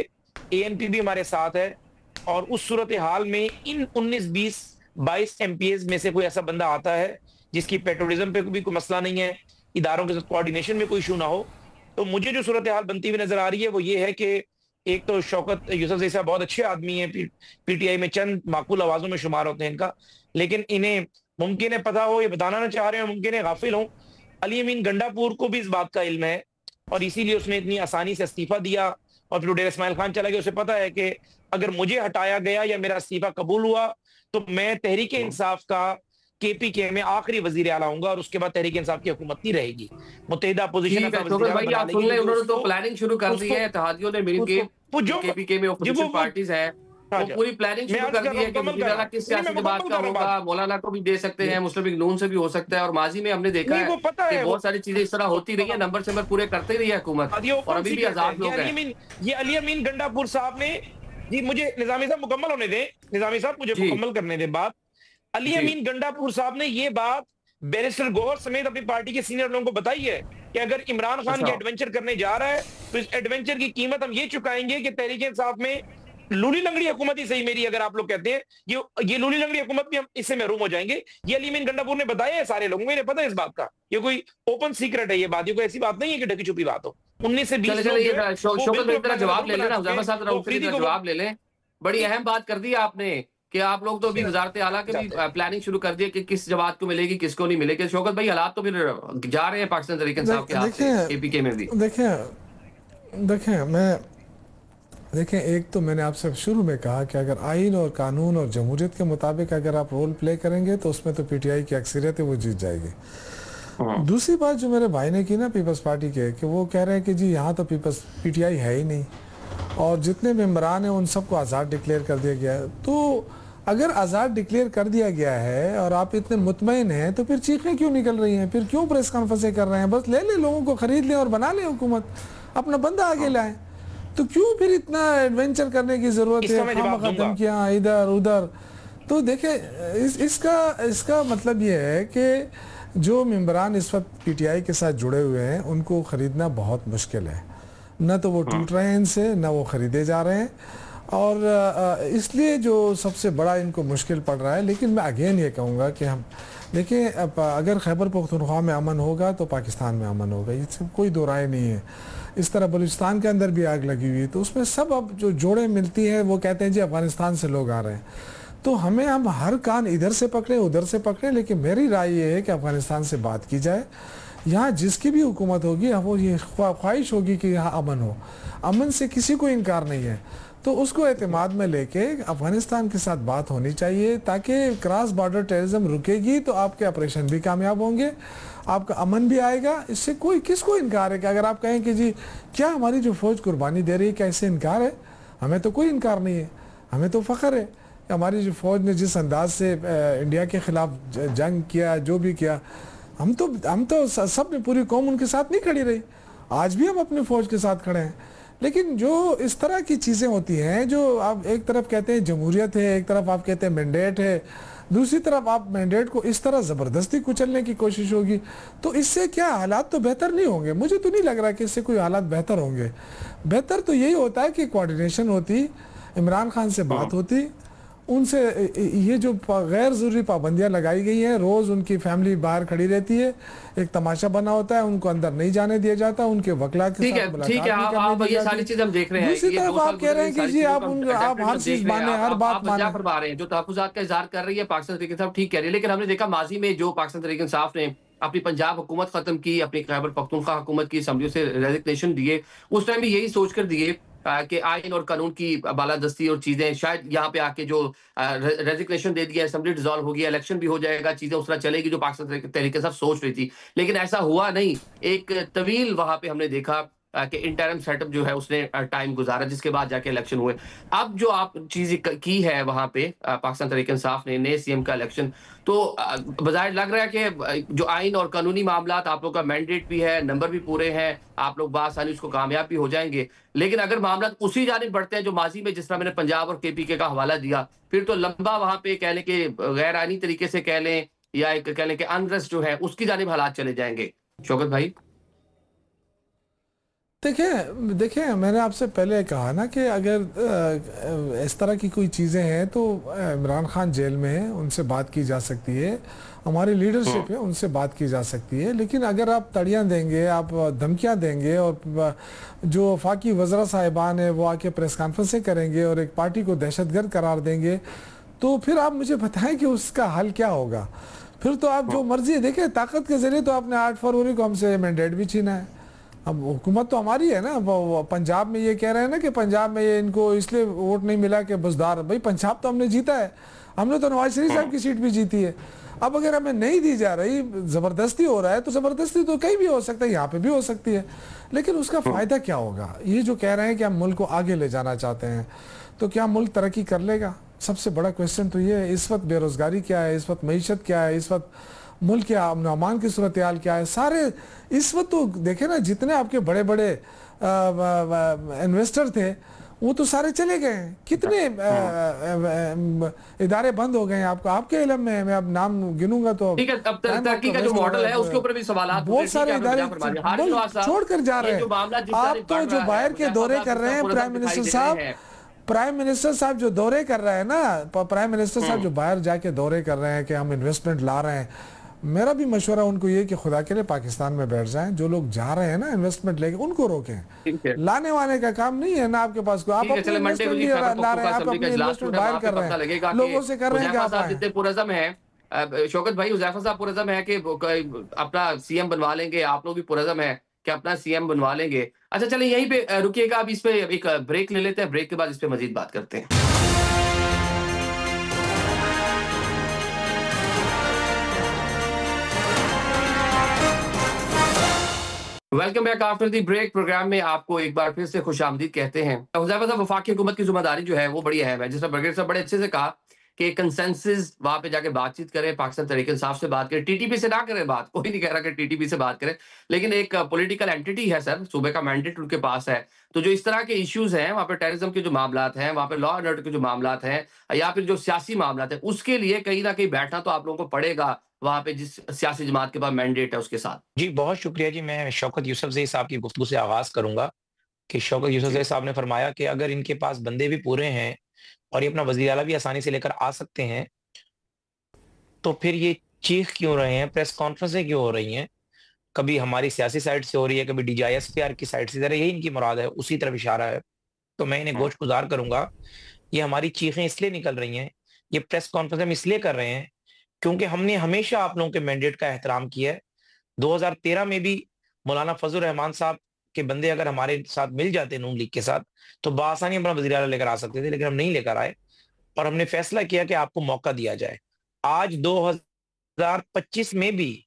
एएनपी भी हमारे साथ है, और उस सूरत हाल में इन 19, 20, 22 एमपीएस में से कोई ऐसा बंदा आता है जिसकी पेट्रोलिज्म पे भी कोई मसला नहीं है, इदारों के साथ कोऑर्डिनेशन में कोई इशू ना हो, तो मुझे जो सूरत हाल बनती हुई नजर आ रही है वो ये है कि एक तो शौकत यूसुफ साहब बहुत अच्छे आदमी हैं, पीटीआई में चंद माकूल आवाजों में शुमार होते हैं इनका, लेकिन इन्हें मुमकिन है पता हो, ये बताना ना चाह रहे हो, मुमकिन है गाफिल हो, अली अमीन गंडापुर को भी इस बात का इल्म है और इसीलिए उसने इतनी आसानी से इस्तीफा दिया और फिर डेर इस्माइल खान चला गया। उसे पता है कि अगर मुझे हटाया गया या मेरा इस्तीफा कबूल हुआ तो मैं तहरीक इंसाफ का केपीके में आखिरी वजीर आला होऊंगा और उसके बाद तहरीक इंसाफ की हुकूमत नहीं रहेगी। मुत्तहिदा अपोजिशन उन्होंने तो प्लानिंग शुरू कर दी है, इत्तेहादियों ने मिलकर केपीके में अपोजिशन पार्टीज है, वो पूरी प्लानिंग शुरू कर दी है कि वजीर आला किस सियासी जमात का होगा, मौलाना को भी दे सकते हैं, मुस्लिम लीग नून से भी हो सकता है। और माजी में हमने देखा है कि बहुत सारी चीजें इस तरह होती रही है, नंबर से पूरे करते रही है हुकूमत, और अभी भी आजाद लोग हैं। ये अली अमीन गंडापुर साहब ने, जी मुझे निजामी साहब मुकम्मल होने दें, निजामी साहब मुझे मुकम्मल करने दें बात। अली अमीन गंडापुर साहब ने ये बात बैरिस्टर गौहर समेत अपनी पार्टी के सीनियर लोगों को बताई है कि अगर इमरान खान ये एडवेंचर करने जा रहा है तो इस एडवेंचर की कीमत हम ये चुकाएंगे कि तहरीक इंसाफ में लूली लंगड़ी हुकूमत ही सही मेरी, अगर आप लोग कहते हैं ये लूली लंगड़ी हुकूमत भी हम इससे महरूम हो जाएंगे। ये अली अमीन गंडापुर ने बताया है सारे लोगों को, इन्हें पता है इस बात का, ये कोई ओपन सीक्रेट है ये बात, ये कोई ऐसी बात नहीं है कि ढकी छुपी बात हो। 19 से 20 जवाब ले लेना, जवाब ले लें। बड़ी अहम बात कर दी आपने कि आप लोग तो अभी वजारत आला के भी प्लानिंग शुरू कर दी है कि किस जमात को मिलेगी, किसको नहीं मिलेगी। शौकत भाई, हालात तो फिर जा रहे हैं पाकिस्तान तहरीक इंसाफ के हाथ से केपीके में भी। देखें एक तो मैंने आपसे शुरू में कहा कि अगर आइन और कानून और जमहूरियत के मुताबिक अगर आप रोल प्ले करेंगे तो उसमें तो पीटीआई की अक्सरियत है, वो जीत जाएगी। दूसरी बात जो मेरे भाई ने की ना पीपल्स पार्टी के, कि वो कह रहे हैं कि जी यहाँ तो पीटीआई है ही नहीं और जितने मेंबरान हैं उन सबको आज़ाद डिक्लेयर कर दिया गया है। तो अगर आज़ाद डिक्लेयर कर दिया गया है और आप इतने मुतमईन हैं तो फिर चीखें क्यों निकल रही हैं, फिर क्यों प्रेस कॉन्फ्रेंसें कर रहे हैं? बस ले लोगों को खरीद लें और बना लें हुकूमत, अपना बंदा आगे लाएं, तो क्यों फिर इतना एडवेंचर करने की जरूरत है, धमकियाँ इधर उधर। तो देखें इसका मतलब ये है कि जो मेंबरान इस वक्त पीटीआई के साथ जुड़े हुए हैं उनको ख़रीदना बहुत मुश्किल है, न तो वो टूट रहे हैं इनसे, न वो ख़रीदे जा रहे हैं, और इसलिए जो सबसे बड़ा इनको मुश्किल पड़ रहा है। लेकिन मैं अगेन ये कहूँगा कि हम देखिए, अगर खैबर पख्तूनख्वा में अमन होगा तो पाकिस्तान में अमन होगा, इससे कोई दो राय नहीं है। इस तरह बलूचिस्तान के अंदर भी आग लगी हुई है, तो उसमें सब अब जो जोड़े मिलती हैं वो कहते हैं जी अफ़गानिस्तान से लोग आ रहे हैं, तो हम हर कान इधर से पकड़े उधर से पकड़े। लेकिन मेरी राय ये है कि अफ़गानिस्तान से बात की जाए, यहाँ जिसकी भी हुकूमत होगी वो ये ख्वाहिश होगी कि यहाँ अमन हो, अमन से किसी को इनकार नहीं है, तो उसको एतमाद में लेके अफ़गानिस्तान के साथ बात होनी चाहिए ताकि क्रॉस बॉर्डर टेररिज्म रुकेगी तो आपके ऑपरेशन भी कामयाब होंगे, आपका अमन भी आएगा। इससे कोई किसको इनकार है कि अगर आप कहें कि जी क्या हमारी जो फ़ौज कुर्बानी दे रही है, क्या इससे इनकार है? हमें तो कोई इनकार नहीं है, हमें तो फ़ख्र है कि हमारी जो फ़ौज ने जिस अंदाज से इंडिया के ख़िलाफ़ जंग किया, जो भी किया, हम तो सब ने पूरी कौम उनके साथ नहीं खड़ी रही, आज भी हम अपनी फ़ौज के साथ खड़े हैं। लेकिन जो इस तरह की चीज़ें होती हैं, जो आप एक तरफ कहते हैं जमहूरियत है, एक तरफ आप कहते हैं मैंडेट है, दूसरी तरफ आप मैंडेट को इस तरह ज़बरदस्ती कुचलने की कोशिश होगी, तो इससे क्या हालात तो बेहतर नहीं होंगे। मुझे तो नहीं लग रहा कि इससे कोई हालात बेहतर होंगे। बेहतर तो यही होता है कि कोऑर्डिनेशन होती, इमरान खान से बात होती, उनसे ये जो गैर ज़रूरी पाबंदियाँ लगाई गई हैं, रोज़ उनकी फैमिली बाहर खड़ी रहती है, एक तमाशा बना होता है, उनको अंदर नहीं जाने दिया जाता, उनके वकला के साथ ठीक है, आप ये सारी चीज़ हम देख रहे हैं। दूसरी तरफ आप कह रहे हैं कि जी आप हर चीज़ माने, हर बात माने, फरमा रहे हैं। जो तहफ़्फ़ुज़ात का इज़हार कर रही है पाकिस्तान तहरीक इंसाफ, ठीक कह रही है, लेकिन हमने देखा माजी में जो पाकिस्तान तहरीक इंसाफ ने अपनी पंजाब हुकूमत ख़त्म की, अपनी खैबर पख्तूनख्वा हुकूमत की असम्बलियों से रेजिग्नेशन दिए, उस टाइम भी यही सोच कर दिए कि आइन और कानून की बालादस्ती और चीज़ें शायद यहाँ पे आके जो रेजिग्नेशन दे दिया, असेंबली डिसॉल्व होगी, इलेक्शन भी हो जाएगा, चीज़ें उस तरह चलेगी जो पाकिस्तान तहरीक इंसाफ सोच रही थी, लेकिन ऐसा हुआ नहीं। एक तवील वहाँ पे हमने देखा कि इंटरिम सेटअप जो है उसने टाइम गुजारा, जिसके बाद जाके इलेक्शन हुए। अब जो आप चीज़ की है वहाँ पे पाकिस्तान तहरीक-ए-इंसाफ ने नए सीएम का इलेक्शन, तो बज़ाहिर लग रहा है कि जो आइन और कानूनी मामलात, आप लोग का मैंडेट भी है, नंबर भी पूरे हैं, आप लोग बाआसानी उसको कामयाब भी हो जाएँगे। लेकिन अगर मामलात उसी जानिब बढ़ते हैं जो माज़ी में, जिस तरह मैंने पंजाब और केपीके का हवाला दिया, फिर तो लंबा वहाँ पे कह लें कि गैर आईनी तरीके से कह लें या एक कह लें कि अनरेस्ट जो है उसकी जानिब हालात चले जाएँगे। शौकत भाई? देखिए देखिए मैंने आपसे पहले कहा ना कि अगर इस तरह की कोई चीज़ें हैं तो इमरान खान जेल में है, उनसे बात की जा सकती है, हमारी लीडरशिप है, उनसे बात की जा सकती है। लेकिन अगर आप तड़ियाँ देंगे, आप धमकियाँ देंगे और जो वफाकी वज़रा साहिबान है वो आके प्रेस कॉन्फ्रेंसें करेंगे और एक पार्टी को दहशतगर्द करार देंगे, तो फिर आप मुझे बताएं कि उसका हल क्या होगा। फिर तो आप जो मर्जी, देखिए ताकत के जरिए तो आपने 8 फरवरी को हमसे मैंडेट भी छीना है। अब हुकूमत तो हमारी है ना। पंजाब में ये कह रहे हैं ना कि पंजाब में ये इनको इसलिए वोट नहीं मिला कि बुजदार, भाई पंजाब तो हमने जीता है, हमने तो नवाज शरीफ साहब की सीट भी जीती है। अब अगर हमें नहीं दी जा रही, ज़बरदस्ती हो रहा है, तो ज़बरदस्ती तो कहीं भी हो सकता है, यहाँ पे भी हो सकती है, लेकिन उसका फ़ायदा क्या होगा? ये जो कह रहे हैं कि हम मुल्क को आगे ले जाना चाहते हैं, तो क्या मुल्क तरक्की कर लेगा? सबसे बड़ा क्वेश्चन तो ये है। इस वक्त बेरोज़गारी क्या है, इस वक्त मईशत क्या है, इस वक्त मुल्क के अमन अमान की सूरत हाल क्या है, सारे इस वक्त तो देखे ना, जितने आपके बड़े बड़े इन्वेस्टर थे वो तो सारे चले गए हैं। कितने इदारे बंद हो गए हैं आपके इल्म में, मैं अब नाम गिनूंगा तो ठीक है। अब तरक्की का जो मॉडल है उसके ऊपर भी सवालात बहुत सारे इदारे छोड़ कर जा रहे हैं। आप तो जो बाहर के दौरे कर रहे हैं, प्राइम मिनिस्टर साहब जो दौरे कर रहे हैं ना, प्राइम मिनिस्टर साहब जो बाहर जाके दौरे कर रहे हैं कि हम इन्वेस्टमेंट ला रहे हैं, मेरा भी मशवरा उनको ये कि खुदा के लिए पाकिस्तान में बैठ जाएं। जो लोग जा रहे हैं ना इन्वेस्टमेंट लेके, उनको रोकें। लाने वाने का काम नहीं है ना आपके पास को, आप अपने इन्वेस्टमेंट नहीं ला रहे हैं, आप अपने इन्वेस्टमेंट बाहर कर रहे हैं, लोगों से कर रहे हैं कि आप जितने पुरज़म है शौकत भाई, हुज़ैफा साहब पुरज़म है कि अपना सीएम बनवा लेंगे, आप लोग भी पुरज़म है कि अपना सीएम बनवा लेंगे। अच्छा चलें यहीं पे रुकिएगा, अब इस पे एक ब्रेक ले लेते हैं, ब्रेक के बाद इस पे मजीद बात करते हैं। Welcome back after the break. Programme में आपको एक बार फिर से खुशामदीद कहते हैं। हुज़ैफा साहब, वफाकी हुकूमत की जिम्मेदारी जो है वो बड़ी अहम है, जिस तरह बगैर साहब बड़े अच्छे से कहा कि कंसेंसस वहां पे जाके बातचीत करें, पाकिस्तान तहरीक-ए-इंसाफ से बात करें, टीटीपी से ना करें बात, कोई नहीं कह रहा कि टीटीपी से बात करें, लेकिन एक पॉलिटिकल एंटिटी है सर, सूबे का मैंडेट उनके पास है। तो जो इस तरह के इश्यूज हैं, वहाँ पे टेररिज्म के जो मामलात हैं, वहाँ पे लॉ एंड ऑर्डर के जो मामलात हैं, या फिर जो सियासी मामलात हैं, उसके लिए कहीं ना कहीं बैठना तो आप लोगों को पड़ेगा वहाँ पे जिस सियासी जमात के पास मैंडेट है उसके साथ। जी बहुत शुक्रिया जी। मैं शौकत यूसुफजई साहब की गुफ्तगू से आगाज करूंगा कि शौकत यूसुफजई साहब ने फरमाया कि अगर इनके पास बंदे भी पूरे हैं और ये अपना वज़ीर आला भी आसानी से लेकर आ सकते हैं, तो फिर ये चीख क्यों रहे हैं, प्रेस कॉन्फ्रेंसें क्यों हो रही हैं? कभी हमारी सियासी साइड से हो रही है, कभी DGISPR की साइड से, जरा यही इनकी मुराद है, उसी तरफ इशारा है। तो मैं इन्हें गोश गुजार करूंगा, ये हमारी चीखें इसलिए निकल रही हैं, ये प्रेस कॉन्फ्रेंस हम इसलिए कर रहे हैं क्योंकि हमने हमेशा आप लोगों के मैंडेट का एहतराम किया है। 2013 में भी मौलाना फजल रहमान साहब के बंदे अगर हमारे साथ मिल जाते नून लीग के साथ, तो बासानी अपना वज़ीर आला लेकर आ सकते थे, लेकिन हम नहीं लेकर आए और हमने फैसला किया कि आपको मौका दिया जाए। आज 2025 में भी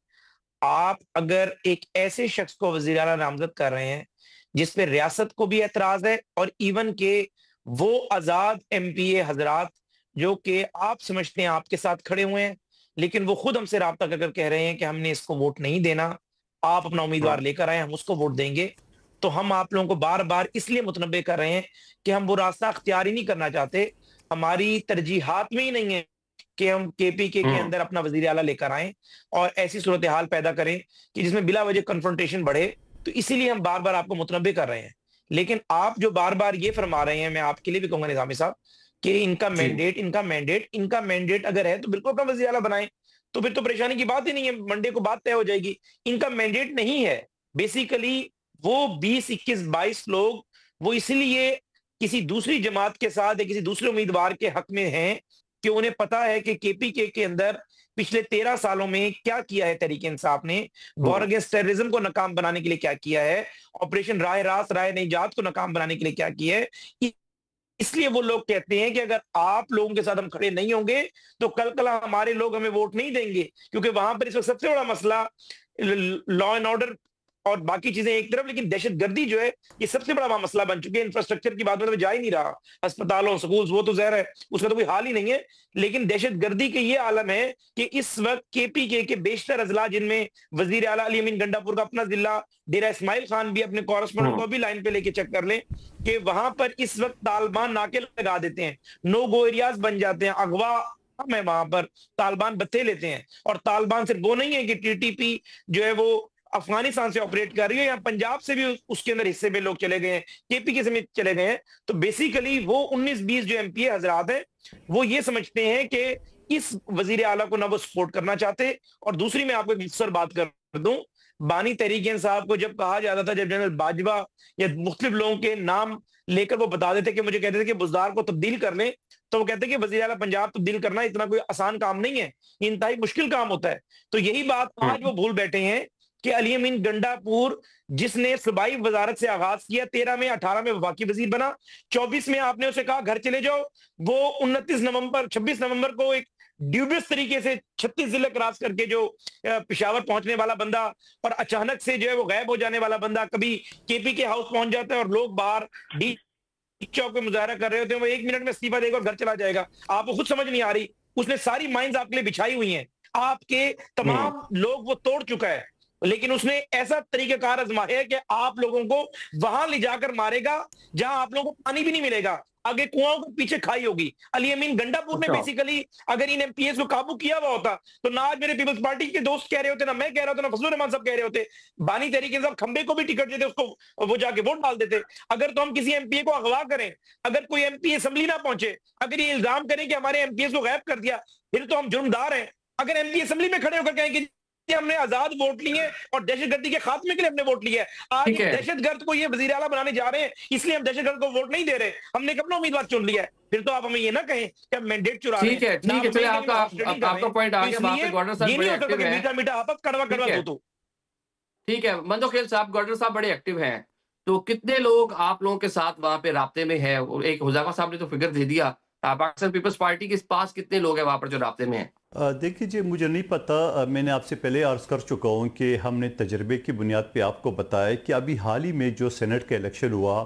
आप अगर एक ऐसे शख्स को वज़ीर आला नामजद कर रहे हैं जिस पे रियासत को भी एतराज है और इवन के वो आजाद MPA हजरात जो कि आप समझते हैं आपके साथ खड़े हुए हैं, लेकिन वो खुद हमसे राब्ता कर कह रहे हैं कि हमने इसको वोट नहीं देना, आप अपना उम्मीदवार लेकर आए, हम उसको वोट देंगे। तो हम आप लोगों को बार बार इसलिए मुतनब्बे कर रहे हैं कि हम वो रास्ता अख्तियार ही नहीं करना चाहते, हमारी तरजीहात में ही नहीं है कि हम KPK के अंदर अपना वज़ीर आला लेकर आए और ऐसी सूरत हाल पैदा करें कि जिसमें बिला वजह कन्फ्रंटेशन बढ़े। तो इसीलिए हम बार बार आपको मुतनब्बे कर रहे हैं। लेकिन आप जो बार बार ये फरमा रहे हैं, मैं आपके लिए भी कहूंगा निज़ामी साहब कि इनका मैंडेट अगर है तो बिल्कुल अपना वज़ीर आला बनाएं, तो फिर तो परेशानी की बात ही नहीं है, मंडे को बात तय हो जाएगी। इनका मैंडेट नहीं है, बेसिकली वो 20, 21, 22 लोग वो इसलिए किसी दूसरी जमात के साथ या किसी दूसरे उम्मीदवार के हक में हैं कि उन्हें पता है कि KPK के अंदर पिछले 13 सालों में क्या किया है तहरीक इंसाफ ने, वॉर अगेंस्ट टेररिज्म को नाकाम बनाने के लिए क्या किया है, ऑपरेशन राय रास्त राय निजात को नाकाम बनाने के लिए क्या किया है। इसलिए वो लोग कहते हैं कि अगर आप लोगों के साथ हम खड़े नहीं होंगे तो कल हमारे लोग हमें वोट नहीं देंगे, क्योंकि वहां पर इस वक्त सबसे बड़ा मसला लॉ एंड ऑर्डर और बाकी चीजें एक तरफ, लेकिन दहशतगर्दी जो है ये सबसे बड़ा वहां मसला बन चुकी है। इंफ्रास्ट्रक्चर की बात में तो जा ही नहीं रहा, अस्पतालों स्कूल वो तो जहर है, उसका तो कोई हाल ही नहीं है। लेकिन दहशतगर्दी के ये आलम है कि इस वक्त केपीके के बेशतर अजला, जिनमें वजीर आला अली अमीन गंडापुर का अपना जिला डेरा इस्माइल खान भी, अपने कॉरेस्पोंडेंट को भी लाइन पे लेके चेक कर लें कि वहां पर इस वक्त तालिबान नाके लगा देते हैं, नो गो एरियाज बन जाते हैं, अगवा है वहां पर, तालिबान बत्ते लेते हैं। और तालिबान सिर्फ वो नहीं है कि टीटीपी जो है वो अफगानिस्तान से ऑपरेट कर रही है, या पंजाब से भी उसके अंदर हिस्से में लोग चले गए हैं, केपी के समेत चले गए हैं। तो बेसिकली वो 19-20 जो एमपीए हजरात हैं वो ये समझते हैं कि इस वजीर आला को ना वो सपोर्ट करना चाहते। और दूसरी मैं आपको एक मुख्तसर बात कर दूं, बानी तहरीक इंसाफ को जब कहा जाता था, जब जनरल बाजवा या मुख्तलिफ लोगों के नाम लेकर वो बता देते कि मुझे कहते थे कि बुज़दार को तब्दील कर लें, तो वो कहते हैं कि वज़ीर आला पंजाब तब्दील करना इतना कोई आसान काम नहीं है, इंतहाई मुश्किल काम होता है। तो यही बात आज वो भूल बैठे हैं कि अली अमीन गंडापुर, जिसने सूबाई वजारत से आगाज किया, 13 में 18 में वफाकी वजीर बना, 24 में आपने उसे कहा घर चले जाओ, वो 26 नवंबर को एक ड्यूबियस तरीके से 36 जिले क्रॉस करके जो पिशावर पहुंचने वाला बंदा और अचानक से जो है वो गायब हो जाने वाला बंदा कभी केपी के हाउस पहुंच जाता है और लोग बाहर डी चौक पे मुजाहरा कर रहे होते हैं, वो 1 मिनट में इस्तीफा देगा और घर चला जाएगा। आपको खुद समझ नहीं आ रही, उसने सारी माइंस आपके लिए बिछाई हुई हैं, आपके तमाम लोग वो तोड़ चुका है, लेकिन उसने ऐसा तरीकाकार आजमाया है कि आप लोगों को वहां ले जाकर मारेगा जहां आप लोगों को पानी भी नहीं मिलेगा, आगे कुआं के पीछे खाई होगी। अली अमीन गंडापुर ने बेसिकली अगर इन एमपीएस को काबू किया हुआ होता तो ना आज मेरे पीपल्स पार्टी के दोस्त कह रहे होते, ना मैं कह रहा होता, ना फजलुर रहमान साहब कह रहे होते, बानी तहरीक इंसाफ खंबे को भी टिकट देते, उसको वो जाके वोट डाल देते। अगर तो हम किसी एमपीए को अगवा करें, अगर कोई एमपी असेंबली ना पहुंचे, अगर ये इल्जाम करें कि हमारे एमपीएस को गायब कर दिया, फिर तो हम जुर्मदार हैं। अगर एमपी असेंबली में खड़े होकर कहें कि हमने आजाद वोट लिए और दहशतगर्दी के खात्मे के लिए हमने वोट लिया है, आज दहशतगर्द को ये वजीर आला बनाने जा रहे हैं, इसलिए हम दहशतगर्द को वोट नहीं दे रहे, हमने अपना उम्मीदवार चुन लिया है, फिर तो आप हमें ये ना कहें कि हम मैंडेट चुरा रहे हैं। ठीक है, चलिए आपका पॉइंट आ गया, गवर्नर साहब बड़े एक्टिव हैं, मीठा मीठा आपस कड़वा कड़वा दो। ठीक है मंदोखेल साहब, गवर्नर साहब बड़े एक्टिव हैं, तो कितने लोग आप लोगों के साथ वहां पे राब्ते में है? एक हुज़ैफा साहब ने तो फिगर दे दिया, पाकिस्तान पीपल्स पार्टी के पास कितने लोग हैं वहां पर जो राब्ते में हैं? देखिए जी, मुझे नहीं पता, मैंने आपसे पहले अर्ज़ कर चुका हूँ कि हमने तजर्बे की बुनियाद पे आपको बताया कि अभी हाल ही में जो सेनेट का इलेक्शन हुआ,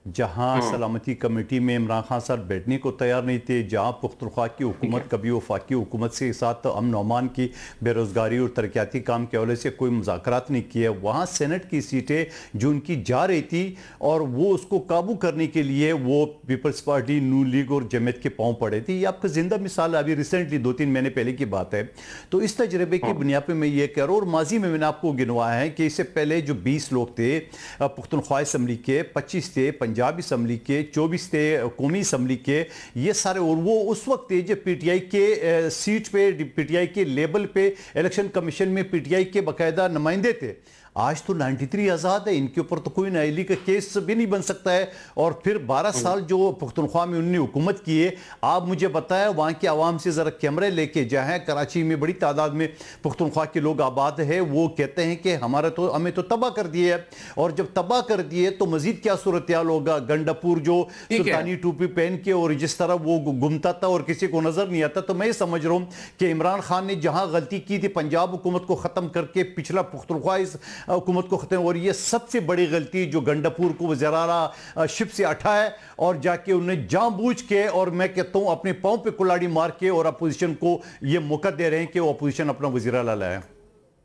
जहाँ सलामती कमेटी में इमरान खान साहब बैठने को तैयार नहीं थे, जहाँ पुख्तनख्वा की हुकूमत कभी वफाकी हुकूमत से साथ अमन अमान की बेरोज़गारी और तरक्याती काम के हवाले से कोई मुज़ाकरात नहीं किए, वहाँ सेनेट की सीटें जो उनकी जा रही थी और वो उसको काबू करने के लिए वो पीपल्स पार्टी, नून लीग और जमीयत के पाँव पड़े थे। ये आपका जिंदा मिसाल अभी रिसेंटली 2-3 महीने पहले की बात है। तो इस तजर्बे की बुनियाद पर मैं ये कह रहा हूँ, और माजी में मैंने आपको गिनवाया है कि इससे पहले जो 20 लोग थे पुख्तनख्वा असम्बली के, 25 थे पंजाब असम्बली के, 24 थे कौमी असम्बली के, ये सारे, और वो उस वक्त थे जब पीटीआई के सीट पे, पीटीआई के लेवल पे इलेक्शन कमीशन में पीटीआई के बाकायदा नुमाइंदे थे। आज तो 93 आज़ाद है, इनके ऊपर तो कोई नाअहली का केस भी नहीं बन सकता है। और फिर 12 साल जो पुख्तनख्वा में उन्होंने हुकूमत की है, आप मुझे बताया वहाँ की आवाम से ज़रा कैमरे लेके जाएँ, कराची में बड़ी तादाद में पुख्तनख्वा के लोग आबाद है, वो कहते हैं कि हमें तो तबाह कर दिए है, और जब तबाह कर दिए तो मजीद क्या सूरत हाल होगा। गंडापुर जो सुल्तानी टोपी पहन के और जिस तरह वो घूमता था और किसी को नजर नहीं आता, तो मैं समझ रहा हूँ कि इमरान खान ने जहाँ गलती की थी पंजाब हुकूमत को ख़त्म करके पिछला पुख्तनख्वा इस हुकूमत को खत्म, और ये सबसे बड़ी गलती जो गंडापुर को वज़ीर शिप से हटा है और जाके उन्हें जानबूझ के, और मैं कहता हूं अपने पांव पे कुल्हाड़ी मार के, और अपोजिशन को ये मौका दे रहे हैं कि वो अपोजिशन अपना वज़ीर आला लाए।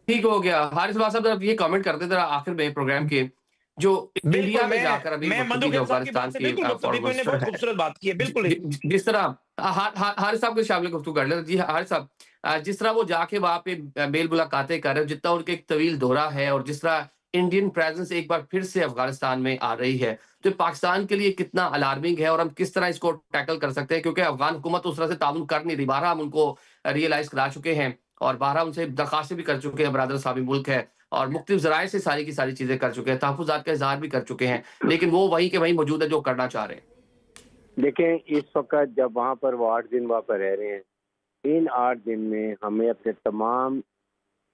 ठीक हो गया। हारिस साहब ये कमेंट करते थे आखिर में प्रोग्राम के, जो इंडिया में जाकर अभी अफगानिस्तान की खूबसूरत बात की है, बिल्कुल जिस तरह हारिस साहब के शामिल गुफ्तगू कर ले। जी हारिस साहब, जिस तरह वो जाके वहां पे बेल मुलाकातें कर रहे हैं, जितना उनके एक तवील दौरा है, और जिस तरह इंडियन प्रेजेंस एक बार फिर से अफगानिस्तान में आ रही है, तो पाकिस्तान के लिए कितना अलार्मिंग है और हम किस तरह इसको टैकल कर सकते हैं? क्योंकि अफगान हुकूमत उस तरह से ताउन कर नहीं रही, बारहा हम उनको रियलाइज करा चुके हैं और बारहा उनसे दरखास्तें भी कर चुके हैं, बरादर साहब मुल्क है, और मुख्तलिफ जराए से सारी की सारी चीजें कर चुके हैं, तहफ़्फ़ुज़ात का इज़हार भी कर चुके हैं, लेकिन वो वहीं के वहीं मौजूद है जो करना चाह रहे हैं। देखें, इस वक्त जब वहाँ पर वो 8 दिन वहाँ पर रह रहे हैं, इन 8 दिन में हमें अपने तमाम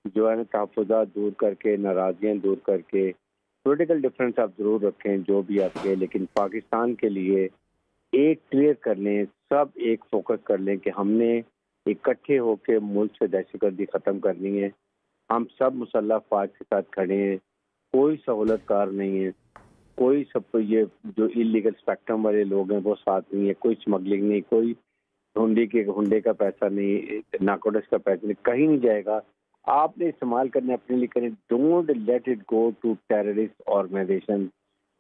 जो है तहफ़्फ़ुज़ात दूर करके, नाराज़ियाँ दूर करके, पॉलिटिकल डिफरेंस आप ज़रूर रखें जो भी आपके, लेकिन पाकिस्तान के लिए एक क्लियर कर लें, सब एक फोकस कर लें कि हमने इकट्ठे होकर मुल्क से दहशतगर्दी ख़त्म करनी है। हम सब मुसल्लह फ़ौज के साथ खड़े हैं, कोई सहूलतकार नहीं है, कोई सब ये जो इलीगल स्पेक्ट्रम वाले लोग हैं वो साथ नहीं है, कोई स्मगलिंग नहीं, कोई हुंडे का पैसा नहीं, नार्कोटिक्स का पैसा नहीं, कहीं नहीं जाएगा। आपने इस्तेमाल करने अपने लिए करें, don't let it go to terrorist organisation,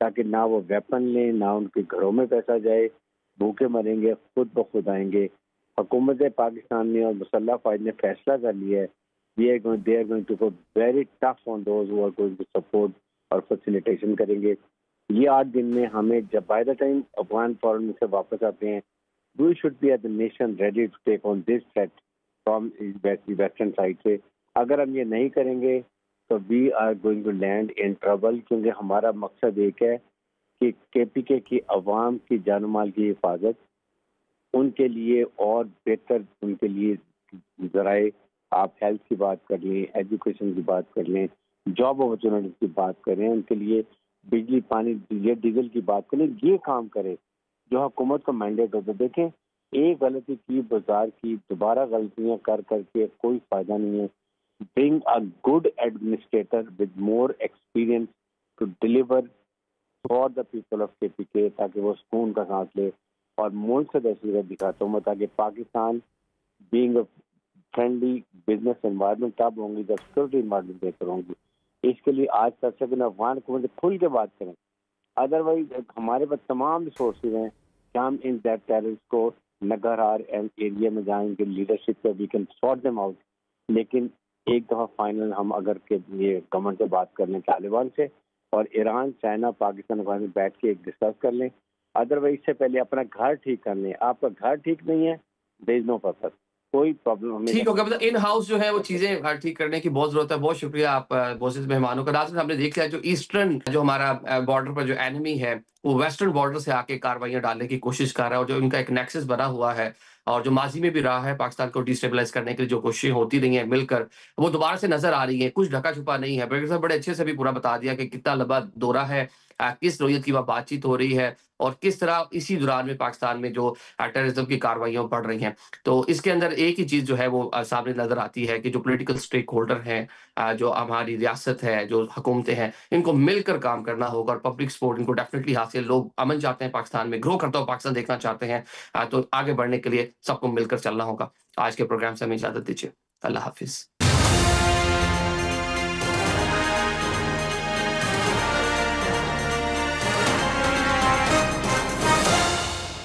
ताकि ना वो वेपन लें, ना उनके घरों में पैसा जाए, भूखे मरेंगे, खुद ब खुद आएंगे। हुकूमत पाकिस्तान ने और मुसल्लह फ़ौज ने फैसला कर लिया है, they are going to go very tough on those who are going to support और फैसिलिटेशन करेंगे। ये 8 दिन में हमें जब by the time Afghan foreign से वापस आते हैं, we should be as the nation ready to take on this threat from western side से। अगर हम ये नहीं करेंगे तो we are going to land in trouble, क्योंकि हमारा मकसद एक है कि KPK की अवाम की जान माल की हिफाजत, उनके लिए और बेहतर उनके लिए जराए, आप हेल्थ की बात कर लें, एजुकेशन की बात कर लें, जॉब अपॉर्चुनिटीज की बात करें, उनके लिए बिजली पानी डीजल की बात करें, ये काम करें जो हुकूमत का मैंडेट होता है। देखें, एक गलती की बाजार की दोबारा गलतियां कर करके कोई फायदा नहीं है। Bring a good administrator with more experience to deliver for the people of KPK, ताकि वो सुकून का सांस ले। और मुल्क से दहशतगर्द दिखाता हूँ ताकि Pakistan being friendly business environment तब होंगी जब सिक्योरिटी एनवायरनमेंट बेहतर होंगी। इसके लिए आज तक से अफगान हुकूमत से खुल के बात करें, अदरवाइज हमारे पास तमाम रिसोर्सेज हैं कि हम इन टेररिस्ट को नगरहार एंड एरिया में जाएंगे, लीडरशिप पे we can sort them out. लेकिन एक दफ़ा फाइनल हम अगर के ये गवर्नमेंट से बात कर लें, तालिबान से, और ईरान, चाइना, पाकिस्तान में बैठ के एक डिस्कस कर लें, अदरवाइज इससे पहले अपना घर ठीक कर लें। आपका घर ठीक नहीं है, देयर इज नो पर्पस, कोई प्रॉब्लम हमें ठीक हो गया। मतलब इन हाउस जो है वो चीजें ठीक करने की बहुत जरूरत है। बहुत शुक्रिया आप मोअज़्ज़िज़ मेहमानों का। नाज़रीन, हमने देख लिया जो ईस्टर्न जो हमारा बॉर्डर पर जो एनिमी है वो वेस्टर्न बॉर्डर से आके कार्रवाइयां डालने की कोशिश कर रहा है, और जो इनका एक नेक्सस बना हुआ है और जो माजी में भी रहा है पाकिस्तान को डिस्टेबलाइज करने के लिए जो कोशिशें होती रही हैं मिलकर, वो दोबारा से नजर आ रही है। कुछ ढका छुपा नहीं है। ब्रिगेडियर साहब बड़े अच्छे से भी पूरा बता दिया कि कितना लंबा दौरा है, किस नौयत की वह बातचीत हो रही है और किस तरह इसी दौरान में पाकिस्तान में जो टेररिज्म की कार्रवाइयां बढ़ रही हैं। तो इसके अंदर एक ही चीज जो है वो सामने नजर आती है कि जो पॉलिटिकल स्टेक होल्डर हैं, जो हमारी रियासत है, जो हुकूमतें हैं, इनको मिलकर काम करना होगा और पब्लिक सपोर्ट इनको डेफिनेटली हासिल। लोग अमन चाहते हैं, पाकिस्तान में ग्रो करता हुआ पाकिस्तान देखना चाहते हैं, तो आगे बढ़ने के लिए सबको मिलकर चलना होगा। आज के प्रोग्राम से हमें इजाजत दीजिए। अल्लाह हाफिज।